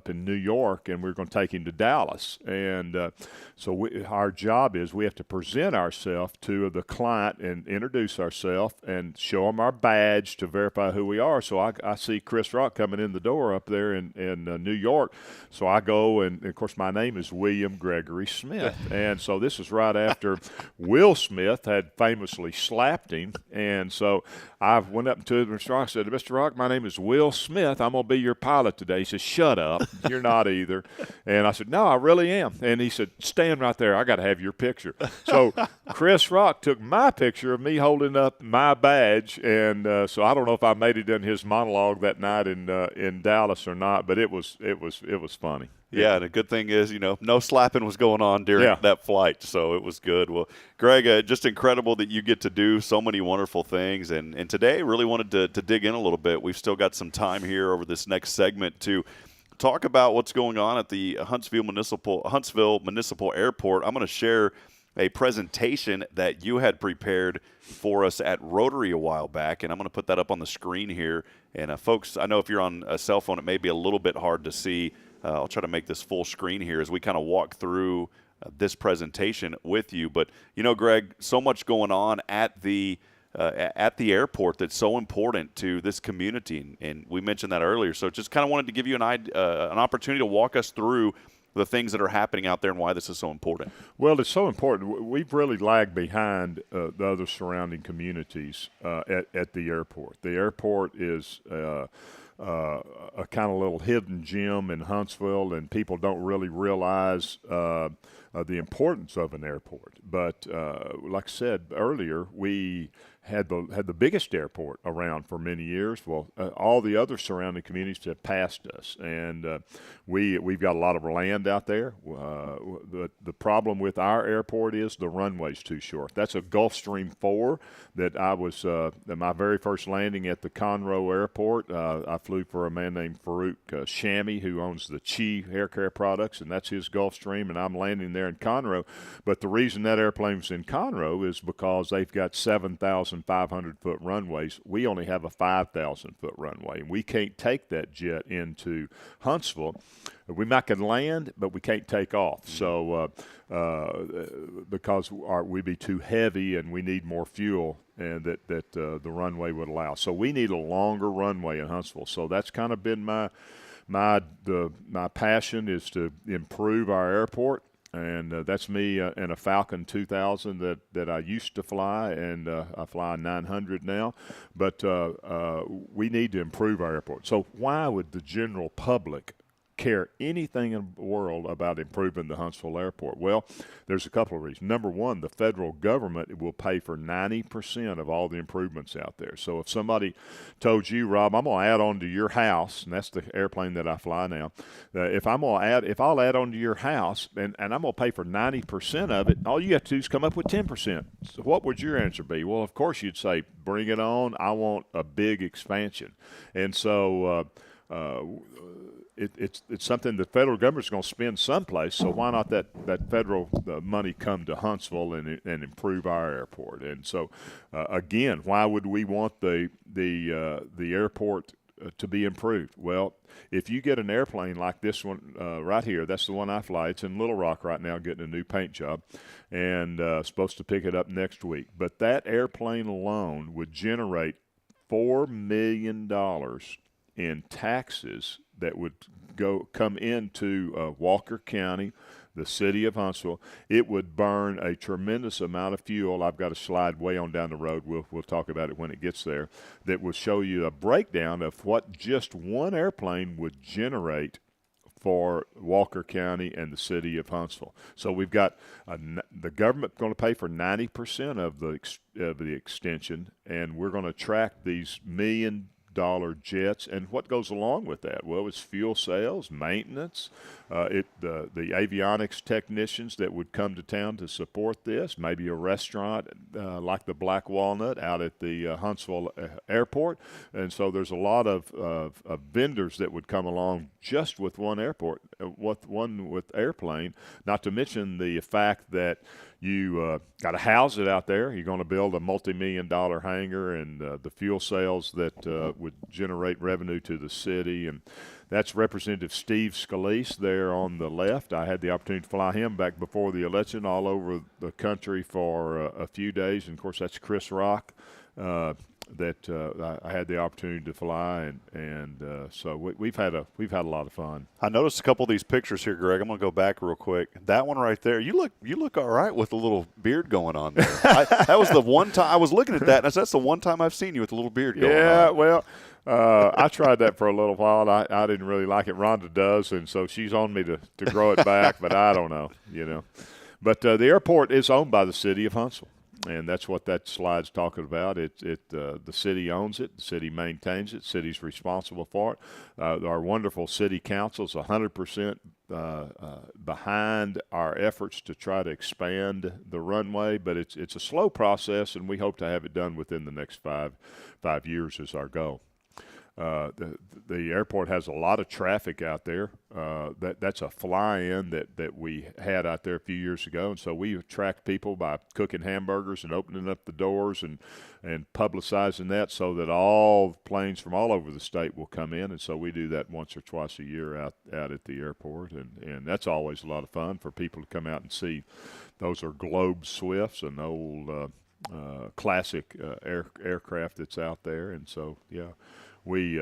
[SPEAKER 3] in New York, and we were going to take him to Dallas. And so our job is we have to present ourselves to the client and introduce ourselves and show them our badge to verify who we are. So I see Chris Rock coming in the door up there in New York. So I go, and of course my name is William Gregory Smith. And so this is right after Will Smith had famously slapped him. And so I went up to Mr. Rock and said, Mr. Rock, my name is Will Smith. I'm going to be your pilot today. He said, shut up. You're not either. And I said, no, I really am. And he said, stand right there. I got to have your picture. So Chris Rock took my picture of me holding up my badge. And so I don't know if I made it in his monologue that night in Dallas or not, but it was funny.
[SPEAKER 2] Yeah, and a good thing is, no slapping was going on during that flight, so it was good. Well, Greg, just incredible that you get to do so many wonderful things, and today really wanted to dig in a little bit. We've still got some time here over this next segment to talk about what's going on at the Huntsville Municipal Airport. I'm going to share a presentation that you had prepared for us at Rotary a while back, and I'm going to put that up on the screen here. And folks, I know if you're on a cell phone, it may be a little bit hard to see. I'll try to make this full screen here as we kind of walk through this presentation with you. But, Greg, so much going on at the airport that's so important to this community, and we mentioned that earlier. So just kind of wanted to give you an opportunity to walk us through the things that are happening out there and why this is so important.
[SPEAKER 3] Well, it's so important. We've really lagged behind the other surrounding communities at the airport. The airport is a kind of little hidden gem in Huntsville, and people don't really realize the importance of an airport. But like I said earlier, we had the biggest airport around for many years. Well, all the other surrounding communities have passed us, and we've got a lot of land out there. The problem with our airport is the runway's too short. That's a Gulfstream 4 that I was my very first landing at the Conroe Airport. I flew for a man named Farouk Shami, who owns the Chi Hair Care Products, and that's his Gulfstream, and I'm landing there there in Conroe. But the reason that airplane was in Conroe is because they've got 7,500-foot runways. We only have a 5,000-foot runway, and we can't take that jet into Huntsville. We might can land, but we can't take off. So because we'd be too heavy and we need more fuel, and that the runway would allow. So we need a longer runway in Huntsville. So that's kind of been my passion, is to improve our airport. And that's me in a Falcon 2000 that I used to fly, and I fly 900 now. But we need to improve our airport. So why would the general public care anything in the world about improving the Huntsville airport? Well, there's a couple of reasons. Number one, the federal government will pay for 90% of all the improvements out there. So if somebody told you, Rob, I'm going to add on to your house, and that's the airplane that I fly now, if I'll add on to your house and I'm going to pay for 90% of it, all you have to do is come up with 10%. So what would your answer be? Well, of course you'd say, bring it on. I want a big expansion. And so it's something the federal government's going to spend someplace, so why not that federal money come to Huntsville and improve our airport? And so, again, why would we want the airport to be improved? Well, if you get an airplane like this one right here, that's the one I fly. It's in Little Rock right now getting a new paint job, and supposed to pick it up next week. But that airplane alone would generate $4 million in taxes that would come into Walker County, the city of Huntsville. It would burn a tremendous amount of fuel. I've got a slide way on down the road. We'll talk about it when it gets there. That will show you a breakdown of what just one airplane would generate for Walker County and the city of Huntsville. So we've got the government going to pay for 90% of the extension, and we're going to track these $1 million jets. And what goes along with that? Well, it's fuel sales, maintenance, the avionics technicians that would come to town to support this, maybe a restaurant like the Black Walnut out at the Huntsville airport. And so there's a lot of vendors that would come along just with one airplane, not to mention the fact that you got to house it out there. You're going to build a multi-million-dollar hangar, and the fuel sales that would generate revenue to the city. And that's Representative Steve Scalise there on the left. I had the opportunity to fly him back before the election all over the country for a few days. And, of course, that's Chris Rock that I had the opportunity to fly, and so we've had a lot of fun.
[SPEAKER 2] I noticed a couple of these pictures here, Greg. I'm going to go back real quick. That one right there, you look all right with a little beard going on there. That was the one time I was looking at that, and that's the one time I've seen you with a little beard going on.
[SPEAKER 3] Yeah, well, I tried that for a little while. I didn't really like it. Rhonda does, and so she's on me to grow it back, but I don't know, But the airport is owned by the city of Huntsville. And that's what that slide's talking about. The city owns it. The city maintains it. The city's responsible for it. Our wonderful city council is 100% behind our efforts to try to expand the runway. But it's a slow process, and we hope to have it done within the next five years is our goal. The airport has a lot of traffic out there. That's a fly-in that we had out there a few years ago, and so we attract people by cooking hamburgers and opening up the doors and publicizing that so that all planes from all over the state will come in. And so we do that once or twice a year out at the airport, and that's always a lot of fun for people to come out and see. Those are Globe Swifts, an old classic aircraft that's out there, and so yeah. We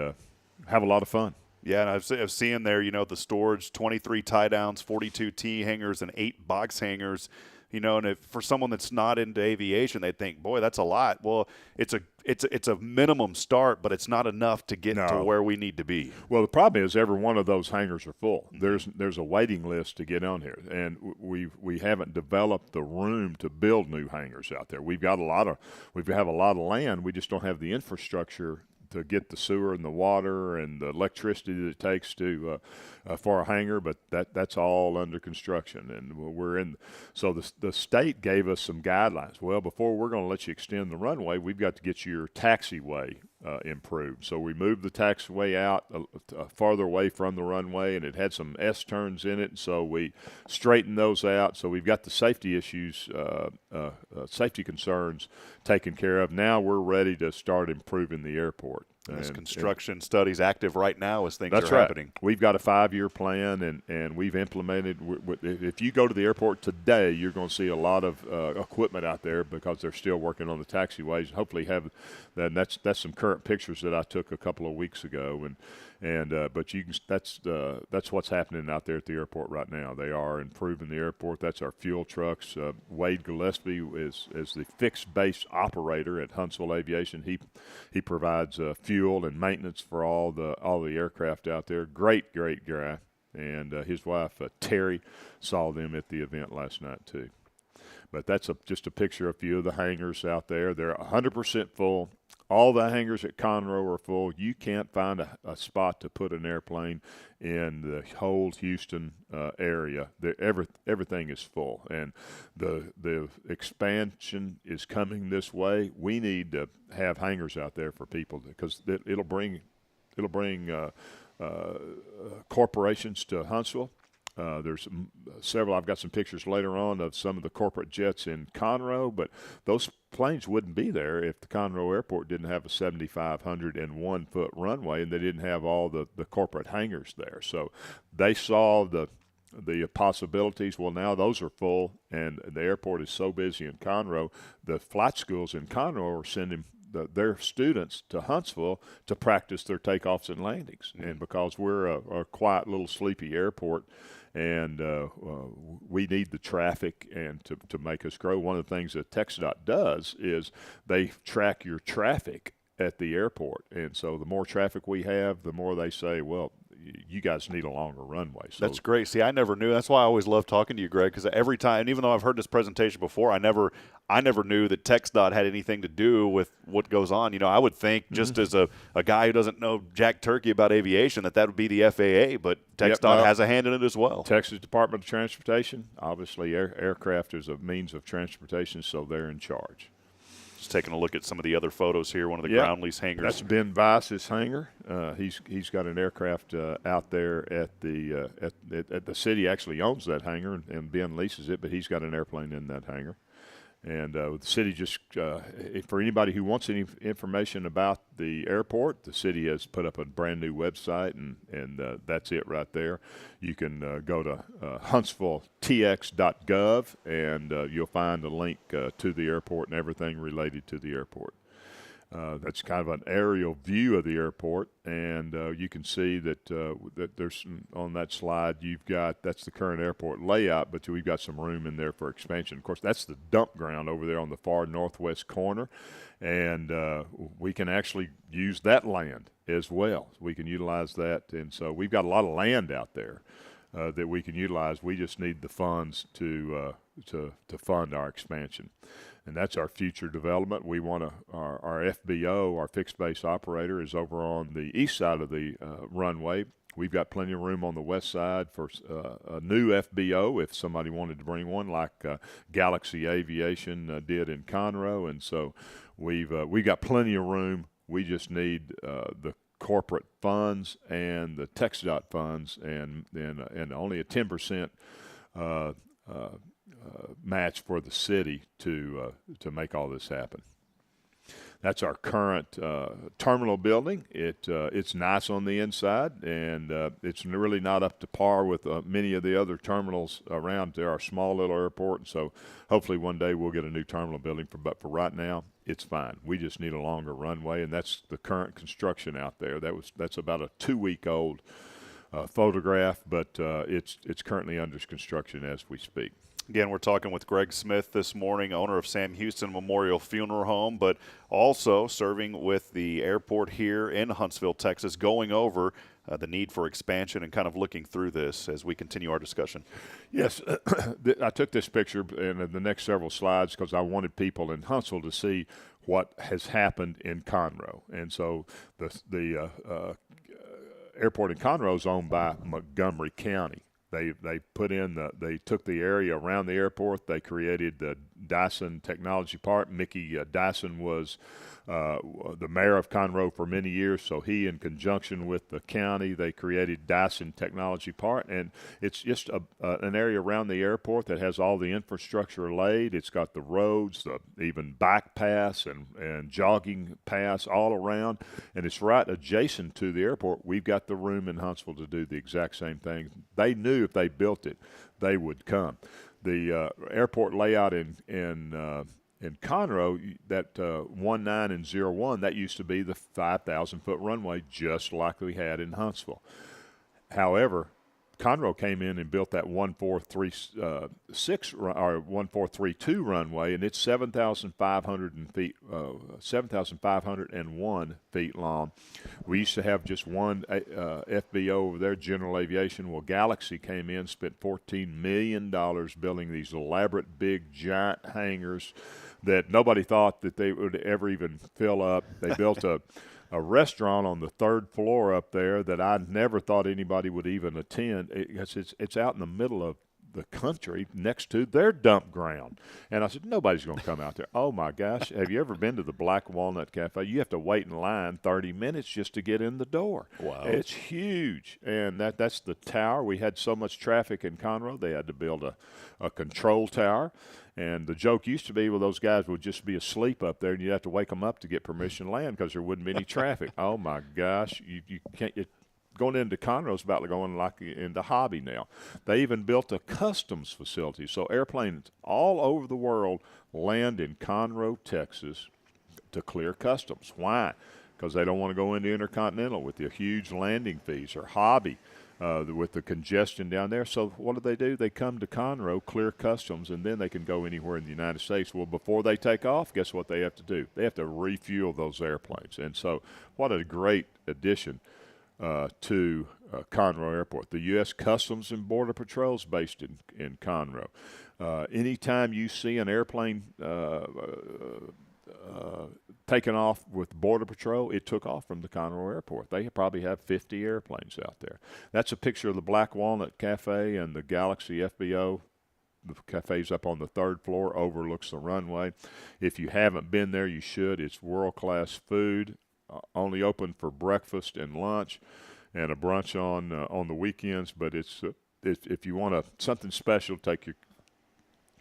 [SPEAKER 3] have a lot of fun.
[SPEAKER 2] Yeah, and I've seen there, the storage, 23 tie-downs, 42 T hangers, and 8 box hangers. And if for someone that's not into aviation, they think, boy, that's a lot. Well, it's a minimum start, but it's not enough to get to where we need to be.
[SPEAKER 3] Well, the problem is every one of those hangars are full. There's a waiting list to get on here, and we haven't developed the room to build new hangars out there. We have a lot of land. We just don't have the infrastructure to get the sewer and the water and the electricity that it takes to for a hangar, but that's all under construction, and we're in. So the state gave us some guidelines. Well, before we're going to let you extend the runway, we've got to get your taxiway improved. So we moved the taxiway out farther away from the runway, and it had some S-turns in it, so we straightened those out. So we've got the safety issues, safety concerns taken care of. Now we're ready to start improving the airport.
[SPEAKER 2] There's construction studies active right now as things are happening.
[SPEAKER 3] We've got a 5-year plan, and we've implemented. If you go to the airport today, you're going to see a lot of equipment out there because they're still working on the taxiways. Hopefully, that's some current pictures that I took a couple of weeks ago, but that's what's happening out there at the airport right now. They are improving the airport. That's our fuel trucks. Wade Gillespie is the fixed base operator at Huntsville Aviation. He provides fuel and maintenance for all the aircraft out there. Great guy. And his wife Terry saw them at the event last night too. But that's just a picture of a few of the hangars out there. They're 100% full. All the hangars at Conroe are full. You can't find a spot to put an airplane in the whole Houston area. Everything is full, and the expansion is coming this way. We need to have hangars out there for people because it'll bring corporations to Huntsville. There's several. I've got some pictures later on of some of the corporate jets in Conroe, but those planes wouldn't be there if the Conroe Airport didn't have a 7,501-foot runway and they didn't have all the corporate hangars there. So they saw the possibilities. Well, now those are full, and the airport is so busy in Conroe. The flight schools in Conroe are sending their students to Huntsville to practice their takeoffs and landings. And because we're a quiet little sleepy airport, and we need the traffic and to make us grow. One of the things that TxDOT does is they track your traffic at the airport. And so the more traffic we have, the more they say, well, you guys need a longer runway. So
[SPEAKER 2] that's great. See, I never knew. That's why I always love talking to you, Greg, because every time, and even though I've heard this presentation before, I never knew that TxDOT had anything to do with what goes on. You know, I would think just as a guy who doesn't know jack turkey about aviation that would be the FAA, but TxDOT has a hand in it as well.
[SPEAKER 3] Texas Department of Transportation, obviously aircraft is a means of transportation, so they're in charge.
[SPEAKER 2] Just taking a look at some of the other photos here, one of the ground lease hangars.
[SPEAKER 3] That's Ben Weiss's hangar. He's got an aircraft out there at the city. Actually owns that hangar, and Ben leases it, but he's got an airplane in that hangar. And the city just, for anybody who wants any information about the airport, the city has put up a brand new website, and that's it right there. You can go to huntsvilletx.gov, and you'll find a link to the airport and everything related to the airport. That's kind of an aerial view of the airport, and you can see that there's on that slide that's the current airport layout, but we've got some room in there for expansion. Of course, that's the dump ground over there on the far northwest corner, and we can actually use that land as well. We can utilize that, and so we've got a lot of land out there that we can utilize. We just need the funds to fund our expansion. And that's our future development. We want our FBO, our fixed base operator, is over on the east side of the runway. We've got plenty of room on the west side for a new FBO if somebody wanted to bring one, like Galaxy Aviation did in Conroe. And so we've got plenty of room. We just need the corporate funds and the TxDOT funds, and only a 10% match for the city to make all this happen. That's our current terminal building. It's nice on the inside, and it's really not up to par with many of the other terminals around. They're our small little airport, and so hopefully one day we'll get a new terminal building. But for right now, it's fine. We just need a longer runway, and that's the current construction out there. That's about a 2-week-old photograph, but it's currently under construction as we speak.
[SPEAKER 2] Again, we're talking with Greg Smith this morning, owner of Sam Houston Memorial Funeral Home, but also serving with the airport here in Huntsville, Texas, going over the need for expansion and kind of looking through this as we continue our discussion.
[SPEAKER 3] Yes, I took this picture in the next several slides because I wanted people in Huntsville to see what has happened in Conroe. And so the airport in Conroe is owned by Montgomery County. They took the area around the airport. They created the Dyson Technology Park. Mickey Dyson was the mayor of Conroe for many years, so he, in conjunction with the county, they created Dyson Technology Park, and it's just an area around the airport that has all the infrastructure laid. It's got the roads, even bike paths and jogging paths all around, and it's right adjacent to the airport. We've got the room in Huntsville to do the exact same thing. They knew if they built it, they would come. The airport layout in Conroe, that 19 and 01, that used to be the 5,000-foot runway, just like we had in Huntsville. However, Conroe came in and built that 1436 or 1432 runway, and it's 7,501 feet long. We used to have just one FBO over there, General Aviation. Well, Galaxy came in, spent $14 million building these elaborate, big, giant hangars that nobody thought that they would ever even fill up. They built a restaurant on the third floor up there that I never thought anybody would even attend. It's out in the middle of the country next to their dump ground. And I said, nobody's going to come out there. Oh, my gosh. Have you ever been to the Black Walnut Cafe? You have to wait in line 30 minutes just to get in the door.
[SPEAKER 2] Wow.
[SPEAKER 3] It's huge. And that's the tower. We had so much traffic in Conroe, they had to build a control tower. And the joke used to be, well, those guys would just be asleep up there, and you'd have to wake them up to get permission to land because there wouldn't be any traffic. Oh, my gosh. You can't going into Conroe is about like going like into Hobby now. They even built a customs facility. So airplanes all over the world land in Conroe, Texas to clear customs. Why? Because they don't want to go into Intercontinental with the huge landing fees, or Hobby with the congestion down there. So what do? They come to Conroe, clear customs, and then they can go anywhere in the United States. Well, before they take off, guess what they have to do? They have to refuel those airplanes. And so what a great addition to Conroe Airport. The U.S. Customs and Border Patrol is based in Conroe. Anytime you see an airplane taken off with Border Patrol, it took off from the Conroe Airport. They probably have 50 airplanes out there. That's a picture of the Black Walnut Cafe and the Galaxy FBO. The cafe's up on the third floor, overlooks the runway. If you haven't been there, you should. It's world-class food, only open for breakfast and lunch, and a brunch on the weekends. But it's if you want something special, take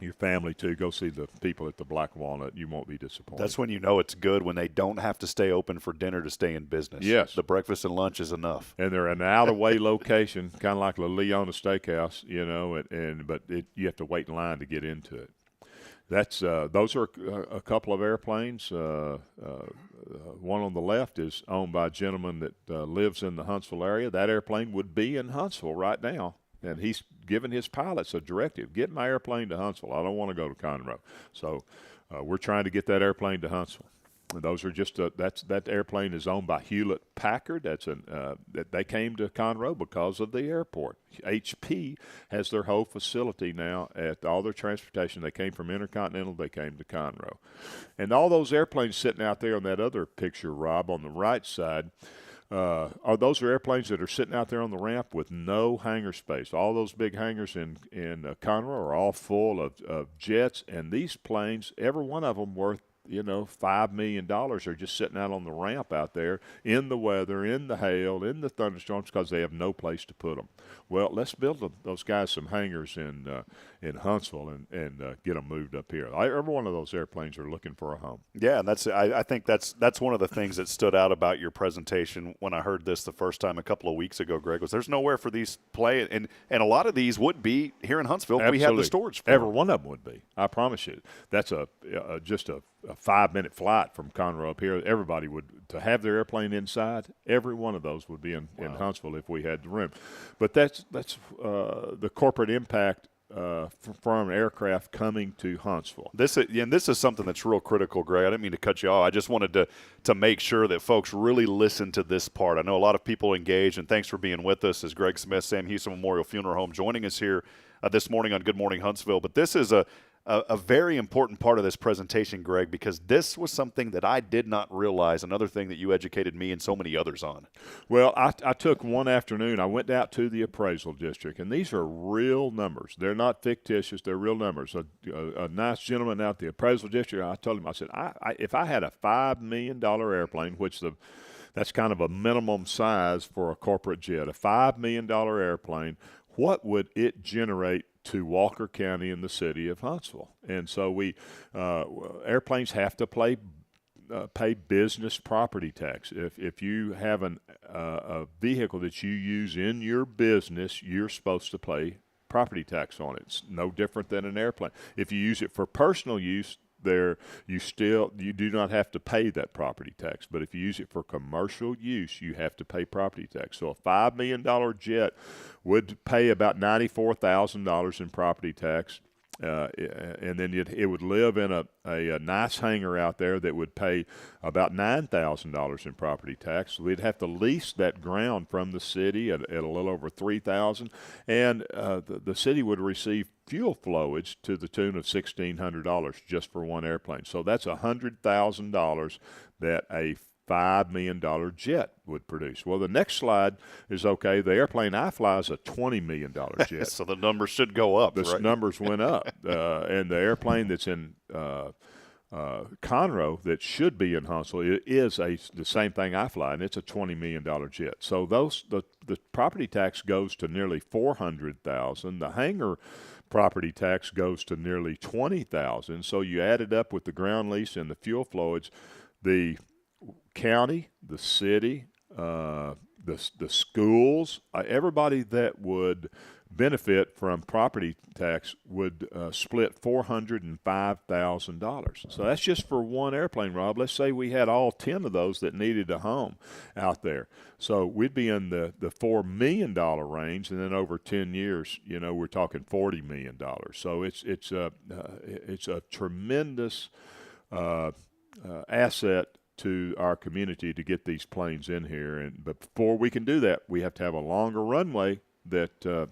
[SPEAKER 3] your family to go see the people at the Black Walnut. You won't be disappointed.
[SPEAKER 2] That's when you know it's good, when they don't have to stay open for dinner to stay in business.
[SPEAKER 3] Yes.
[SPEAKER 2] The breakfast and lunch is enough.
[SPEAKER 3] And they're an out-of-way location, kind of like La Leona Steakhouse, but you have to wait in line to get into it. Those are a couple of airplanes. One on the left is owned by a gentleman that lives in the Huntsville area. That airplane would be in Huntsville right now. And he's given his pilots a directive: get my airplane to Huntsville. I don't want to go to Conroe. So we're trying to get that airplane to Huntsville. And those are just that airplane is owned by Hewlett-Packard. That they came to Conroe because of the airport. HP has their whole facility now at all their transportation. They came from Intercontinental. They came to Conroe. And all those airplanes sitting out there on that other picture, Rob, on the right side, those are airplanes that are sitting out there on the ramp with no hangar space. All those big hangars in Conroe are all full of jets, and these planes, every one of them worth $5 million, are just sitting out on the ramp out there in the weather, in the hail, in the thunderstorms, because they have no place to put them. Well, let's build those guys some hangars in Huntsville and get them moved up here. Every one of those airplanes are looking for a home.
[SPEAKER 2] Yeah, and I think that's one of the things that stood out about your presentation when I heard this the first time a couple of weeks ago, Greg, was there's nowhere for these play, and a lot of these would be here in Huntsville.
[SPEAKER 3] Absolutely.
[SPEAKER 2] We have the storage for
[SPEAKER 3] Every one of them would be. I promise you. That's just a 5-minute flight from Conroe up here. Everybody would, to have their airplane inside, every one of those would be in Huntsville if we had the room. But that's the corporate impact from an aircraft coming to Huntsville.
[SPEAKER 2] This is something that's real critical, Greg. I didn't mean to cut you off. I just wanted to make sure that folks really listen to this part. I know a lot of people engage, and thanks for being with us. As Greg Smith, Sam Houston Memorial Funeral Home, joining us here this morning on Good Morning Huntsville. But this is a very important part of this presentation, Greg, because this was something that I did not realize, another thing that you educated me and so many others on.
[SPEAKER 3] Well, I took one afternoon, I went out to the appraisal district, and these are real numbers. They're not fictitious, they're real numbers. A nice gentleman out at the appraisal district, I told him, I said, if I had a $5 million airplane, which that's kind of a minimum size for a corporate jet, a $5 million airplane, what would it generate to Walker County in the city of Huntsville? And so airplanes have to pay business property tax. If you have a vehicle that you use in your business, you're supposed to pay property tax on it. It's no different than an airplane. If you use it for personal use, you do not have to pay that property tax. But if you use it for commercial use, you have to pay property tax. So a $5 million jet would pay about $94,000 in property tax. And then it would live in a nice hangar out there that would pay about $9,000 in property tax. So we'd have to lease that ground from the city at a little over $3,000, and the city would receive fuel flowage to the tune of $1,600 just for one airplane. So that's $100,000 that a $5 million jet would produce. Well, the next slide is okay. The airplane I fly is a $20 million jet.
[SPEAKER 2] So the numbers should go up.
[SPEAKER 3] The numbers went up. And the airplane that's in Conroe that should be in Huntsville is the same thing I fly, and it's a $20 million jet. So the property tax goes to nearly $400,000. The hangar property tax goes to nearly $20,000. So you add it up with the ground lease and the fuel flowage, the county, the city, the schools, everybody that would benefit from property tax would split $405,000. So that's just for one airplane, Rob. Let's say we had all 10 of those that needed a home out there. So we'd be in the $4 million range, and then over 10 years, we're talking $40 million. So it's a tremendous asset to our community to get these planes in here. But before we can do that, we have to have a longer runway that the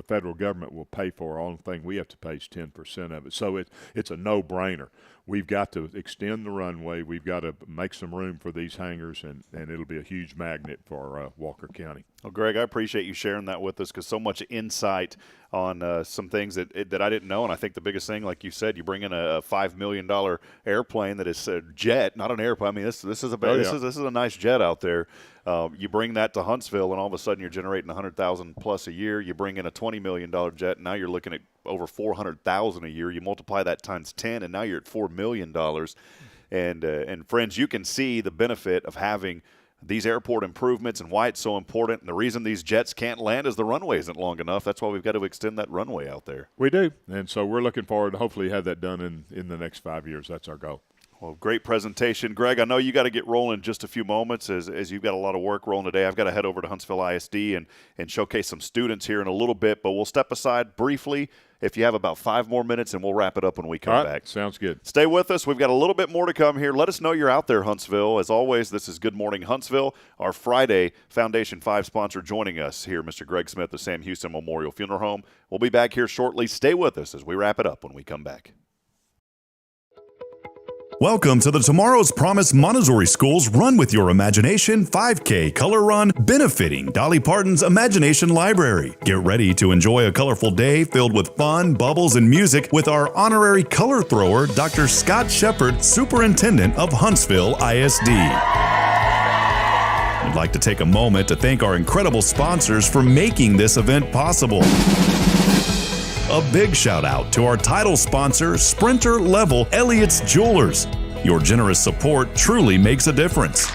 [SPEAKER 3] federal government will pay for. Only thing we have to pay is 10% of it. So it's a no-brainer. We've got to extend the runway. We've got to make some room for these hangars, and it'll be a huge magnet for Walker County.
[SPEAKER 2] Well, Greg, I appreciate you sharing that with us, because so much insight on some things that I didn't know. And I think the biggest thing, like you said, you bring in a $5 million airplane that is a jet, not an airplane. I mean, this is a nice jet out there. You bring that to Huntsville, and all of a sudden you're generating $100,000 plus a year. You bring in a $20 million jet, and now you're looking at over $400,000 a year. You multiply that times 10, and now you're at $4 million. And friends, you can see the benefit of having these airport improvements and why it's so important. And the reason these jets can't land is the runway isn't long enough. That's why we've got to extend that runway out there.
[SPEAKER 3] We do. And so we're looking forward to hopefully have that done in the next 5 years. That's our goal.
[SPEAKER 2] Well, great presentation. Greg, I know you got to get rolling in just a few moments as you've got a lot of work rolling today. I've got to head over to Huntsville ISD and showcase some students here in a little bit, but we'll step aside briefly if you have about 5 more minutes, and we'll wrap it up when we come back.
[SPEAKER 3] Sounds good.
[SPEAKER 2] Stay with us. We've got a little bit more to come here. Let us know you're out there, Huntsville. As always, this is Good Morning Huntsville, our Friday Foundation 5 sponsor joining us here, Mr. Greg Smith of Sam Houston Memorial Funeral Home. We'll be back here shortly. Stay with us as we wrap it up when we come back.
[SPEAKER 1] Welcome to the Tomorrow's Promise Montessori School's Run With Your Imagination 5K Color Run, benefiting Dolly Parton's Imagination Library. Get ready to enjoy a colorful day filled with fun, bubbles, and music with our honorary color thrower, Dr. Scott Shepard, Superintendent of Huntsville ISD. I'd like to take a moment to thank our incredible sponsors for making this event possible. A big shout out to our title sponsor, Sprinter Level Elliott's Jewelers. Your generous support truly makes a difference.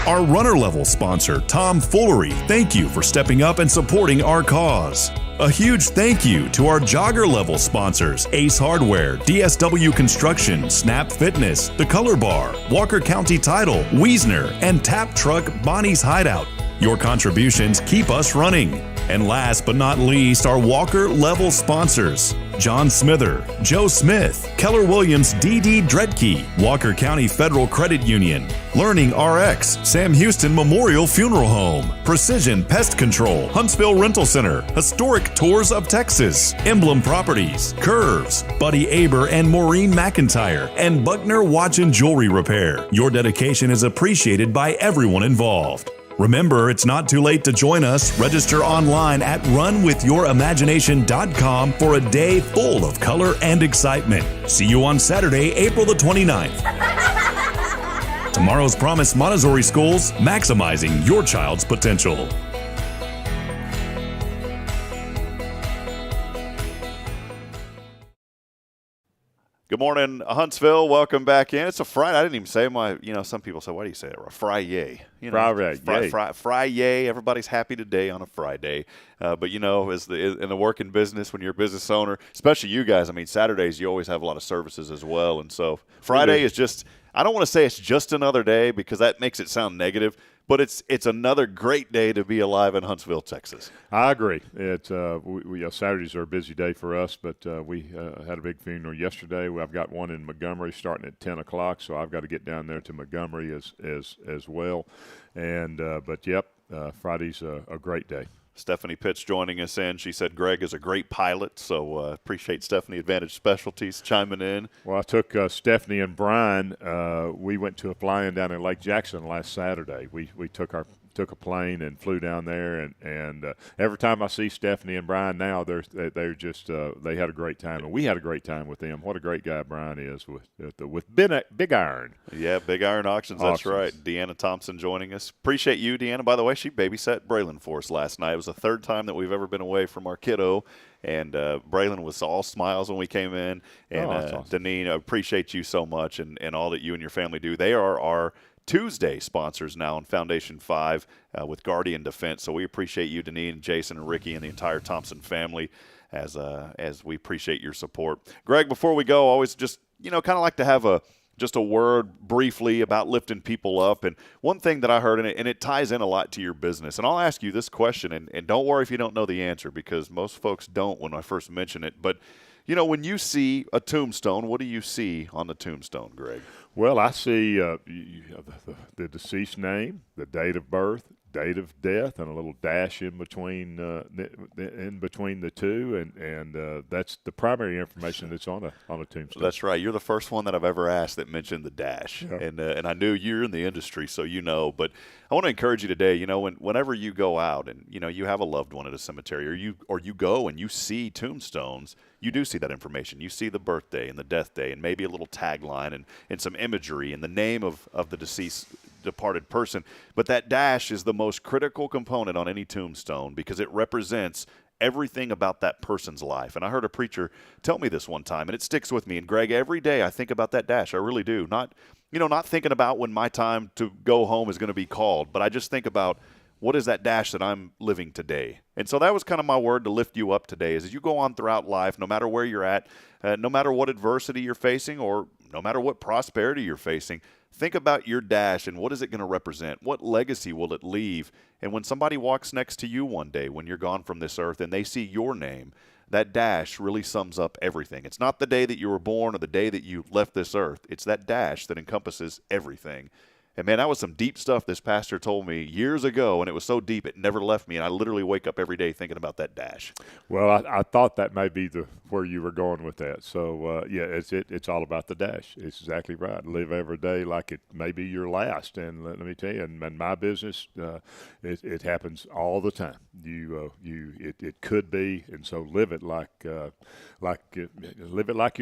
[SPEAKER 1] Our runner level sponsor, Tom Foolery, thank you for stepping up and supporting our cause. A huge thank you to our jogger level sponsors, Ace Hardware, DSW Construction, Snap Fitness, The Color Bar, Walker County Title, Wiesner, and Tap Truck Bonnie's Hideout. Your contributions keep us running. And last but not least, our Walker level sponsors, John Smither, Joe Smith, Keller Williams D.D. Dredke, Walker County Federal Credit Union, Learning RX, Sam Houston Memorial Funeral Home, Precision Pest Control, Huntsville Rental Center, Historic Tours of Texas, Emblem Properties, Curves, Buddy Aber and Maureen McIntyre, and Buckner Watch and Jewelry Repair. Your dedication is appreciated by everyone involved. Remember, it's not too late to join us. Register online at runwithyouриmagination.com for a day full of color and excitement. See you on Saturday, April the 29th. Tomorrow's Promise Montessori Schools, maximizing your child's potential.
[SPEAKER 2] Good morning, Huntsville. Welcome back in. It's a Friday. I didn't even say some people say, why do you say it? A Friday. Friday. Everybody's happy today on a Friday. But, in the working business, when you're a business owner, especially you guys, Saturdays, you always have a lot of services as well. And so Friday is just, I don't want to say it's just another day because that makes it sound negative, but it's another great day to be alive in Huntsville, Texas.
[SPEAKER 3] I agree. Saturdays are a busy day for us, but we had a big funeral yesterday. I've got one in Montgomery starting at 10 o'clock, so I've got to get down there to Montgomery as well. And Friday's a great day.
[SPEAKER 2] Stephanie Pitts joining us in. She said Greg is a great pilot, so appreciate Stephanie Advantage Specialties chiming in.
[SPEAKER 3] Well, I took Stephanie and Brian. We went to a fly-in down in Lake Jackson last Saturday. We took a plane and flew down there, and every time I see Stephanie and Brian now, they're just they had a great time, and we had a great time with them. What a great guy Brian is with Big Iron.
[SPEAKER 2] Yeah, Big Iron Auctions. That's right. Deanna Thompson joining us. Appreciate you, Deanna. By the way, she babysat Braylon for us last night. It was the third time that we've ever been away from our kiddo. And Braylon was all smiles when we came in. And awesome. Deneen, I appreciate you so much and all that you and your family do. They are our Tuesday sponsors now on Foundation 5 with Guardian Defense. So we appreciate you, Deneen, and Jason, and Ricky, and the entire Thompson family as we appreciate your support. Greg, before we go, always just, kind of like to have a word briefly about lifting people up. And one thing that I heard, and it ties in a lot to your business, and I'll ask you this question, and don't worry if you don't know the answer because most folks don't when I first mention it. But, when you see a tombstone, what do you see on the tombstone, Greg?
[SPEAKER 3] Well, I see the deceased name, the date of birth, date of death, and a little dash in between the two, and that's the primary information that's on a tombstone.
[SPEAKER 2] That's right. You're the first one that I've ever asked that mentioned the dash, yeah. And I knew you're in the industry, so But I want to encourage you today. Whenever you go out and you have a loved one at a cemetery, or you go and you see tombstones, you do see that information. You see the birthday and the death day, and maybe a little tagline and some imagery and the name of the deceased departed person. But that dash is the most critical component on any tombstone because it represents everything about that person's life. And I heard a preacher tell me this one time, and it sticks with me. And Greg, every day I think about that dash. I really do. Not thinking about when my time to go home is going to be called, but I just think about what is that dash that I'm living today. And so that was kind of my word to lift you up today, is as you go on throughout life, no matter where you're at, no matter what adversity you're facing or no matter what prosperity you're facing, think about your dash and what is it going to represent? What legacy will it leave? And when somebody walks next to you one day when you're gone from this earth and they see your name, that dash really sums up everything. It's not the day that you were born or the day that you left this earth. It's that dash that encompasses everything. And, man, that was some deep stuff this pastor told me years ago, and it was so deep it never left me, and I literally wake up every day thinking about that dash.
[SPEAKER 3] Well, I thought that may be where you were going with that. So, it's all about the dash. It's exactly right. Live every day like it may be your last. And let me tell you, in my business, it happens all the time. It could be, and so live it like you're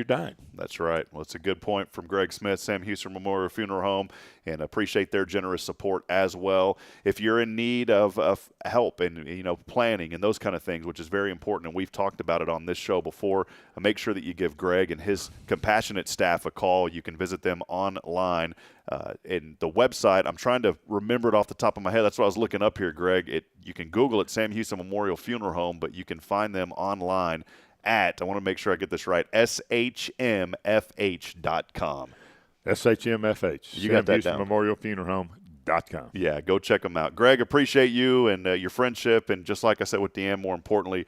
[SPEAKER 3] dying.
[SPEAKER 2] That's right. Well, it's a good point from Greg Smith, Sam Houston Memorial Funeral Home, and appreciate their generous support as well. If you're in need of help and planning and those kind of things, which is very important, and we've talked about it on this show before, make sure that you give Greg and his compassionate staff a call. You can visit them online. And the website, I'm trying to remember it off the top of my head. That's what I was looking up here, Greg. You can Google it, Sam Houston Memorial Funeral Home, but you can find them online at, I want to make sure I get this right, shmfh.com.
[SPEAKER 3] SHMFH.
[SPEAKER 2] You got that down.
[SPEAKER 3] Memorial Funeral Home. enlightening.com.
[SPEAKER 2] Yeah, go check them out. Greg, appreciate you and your friendship, and just like I said with Deanna, more importantly,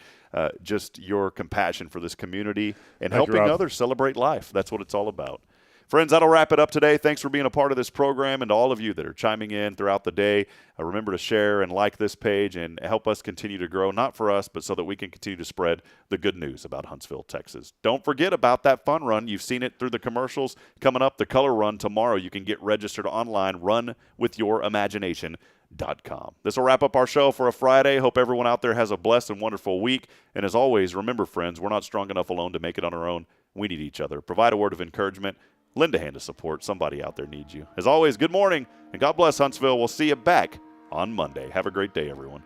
[SPEAKER 2] just your compassion for this community and helping others celebrate life. That's what it's all about. Friends, that'll wrap it up today. Thanks for being a part of this program, and to all of you that are chiming in throughout the day. Remember to share and like this page and help us continue to grow, not for us, but so that we can continue to spread the good news about Huntsville, Texas. Don't forget about that fun run. You've seen it through the commercials. Coming up, the color run tomorrow. You can get registered online, runwithyorimagination.com. This will wrap up our show for a Friday. Hope everyone out there has a blessed and wonderful week. And as always, remember, friends, we're not strong enough alone to make it on our own. We need each other. Provide a word of encouragement. Lend a hand of support. Somebody out there needs you. As always, good morning, and God bless Huntsville. We'll see you back on Monday. Have a great day, everyone.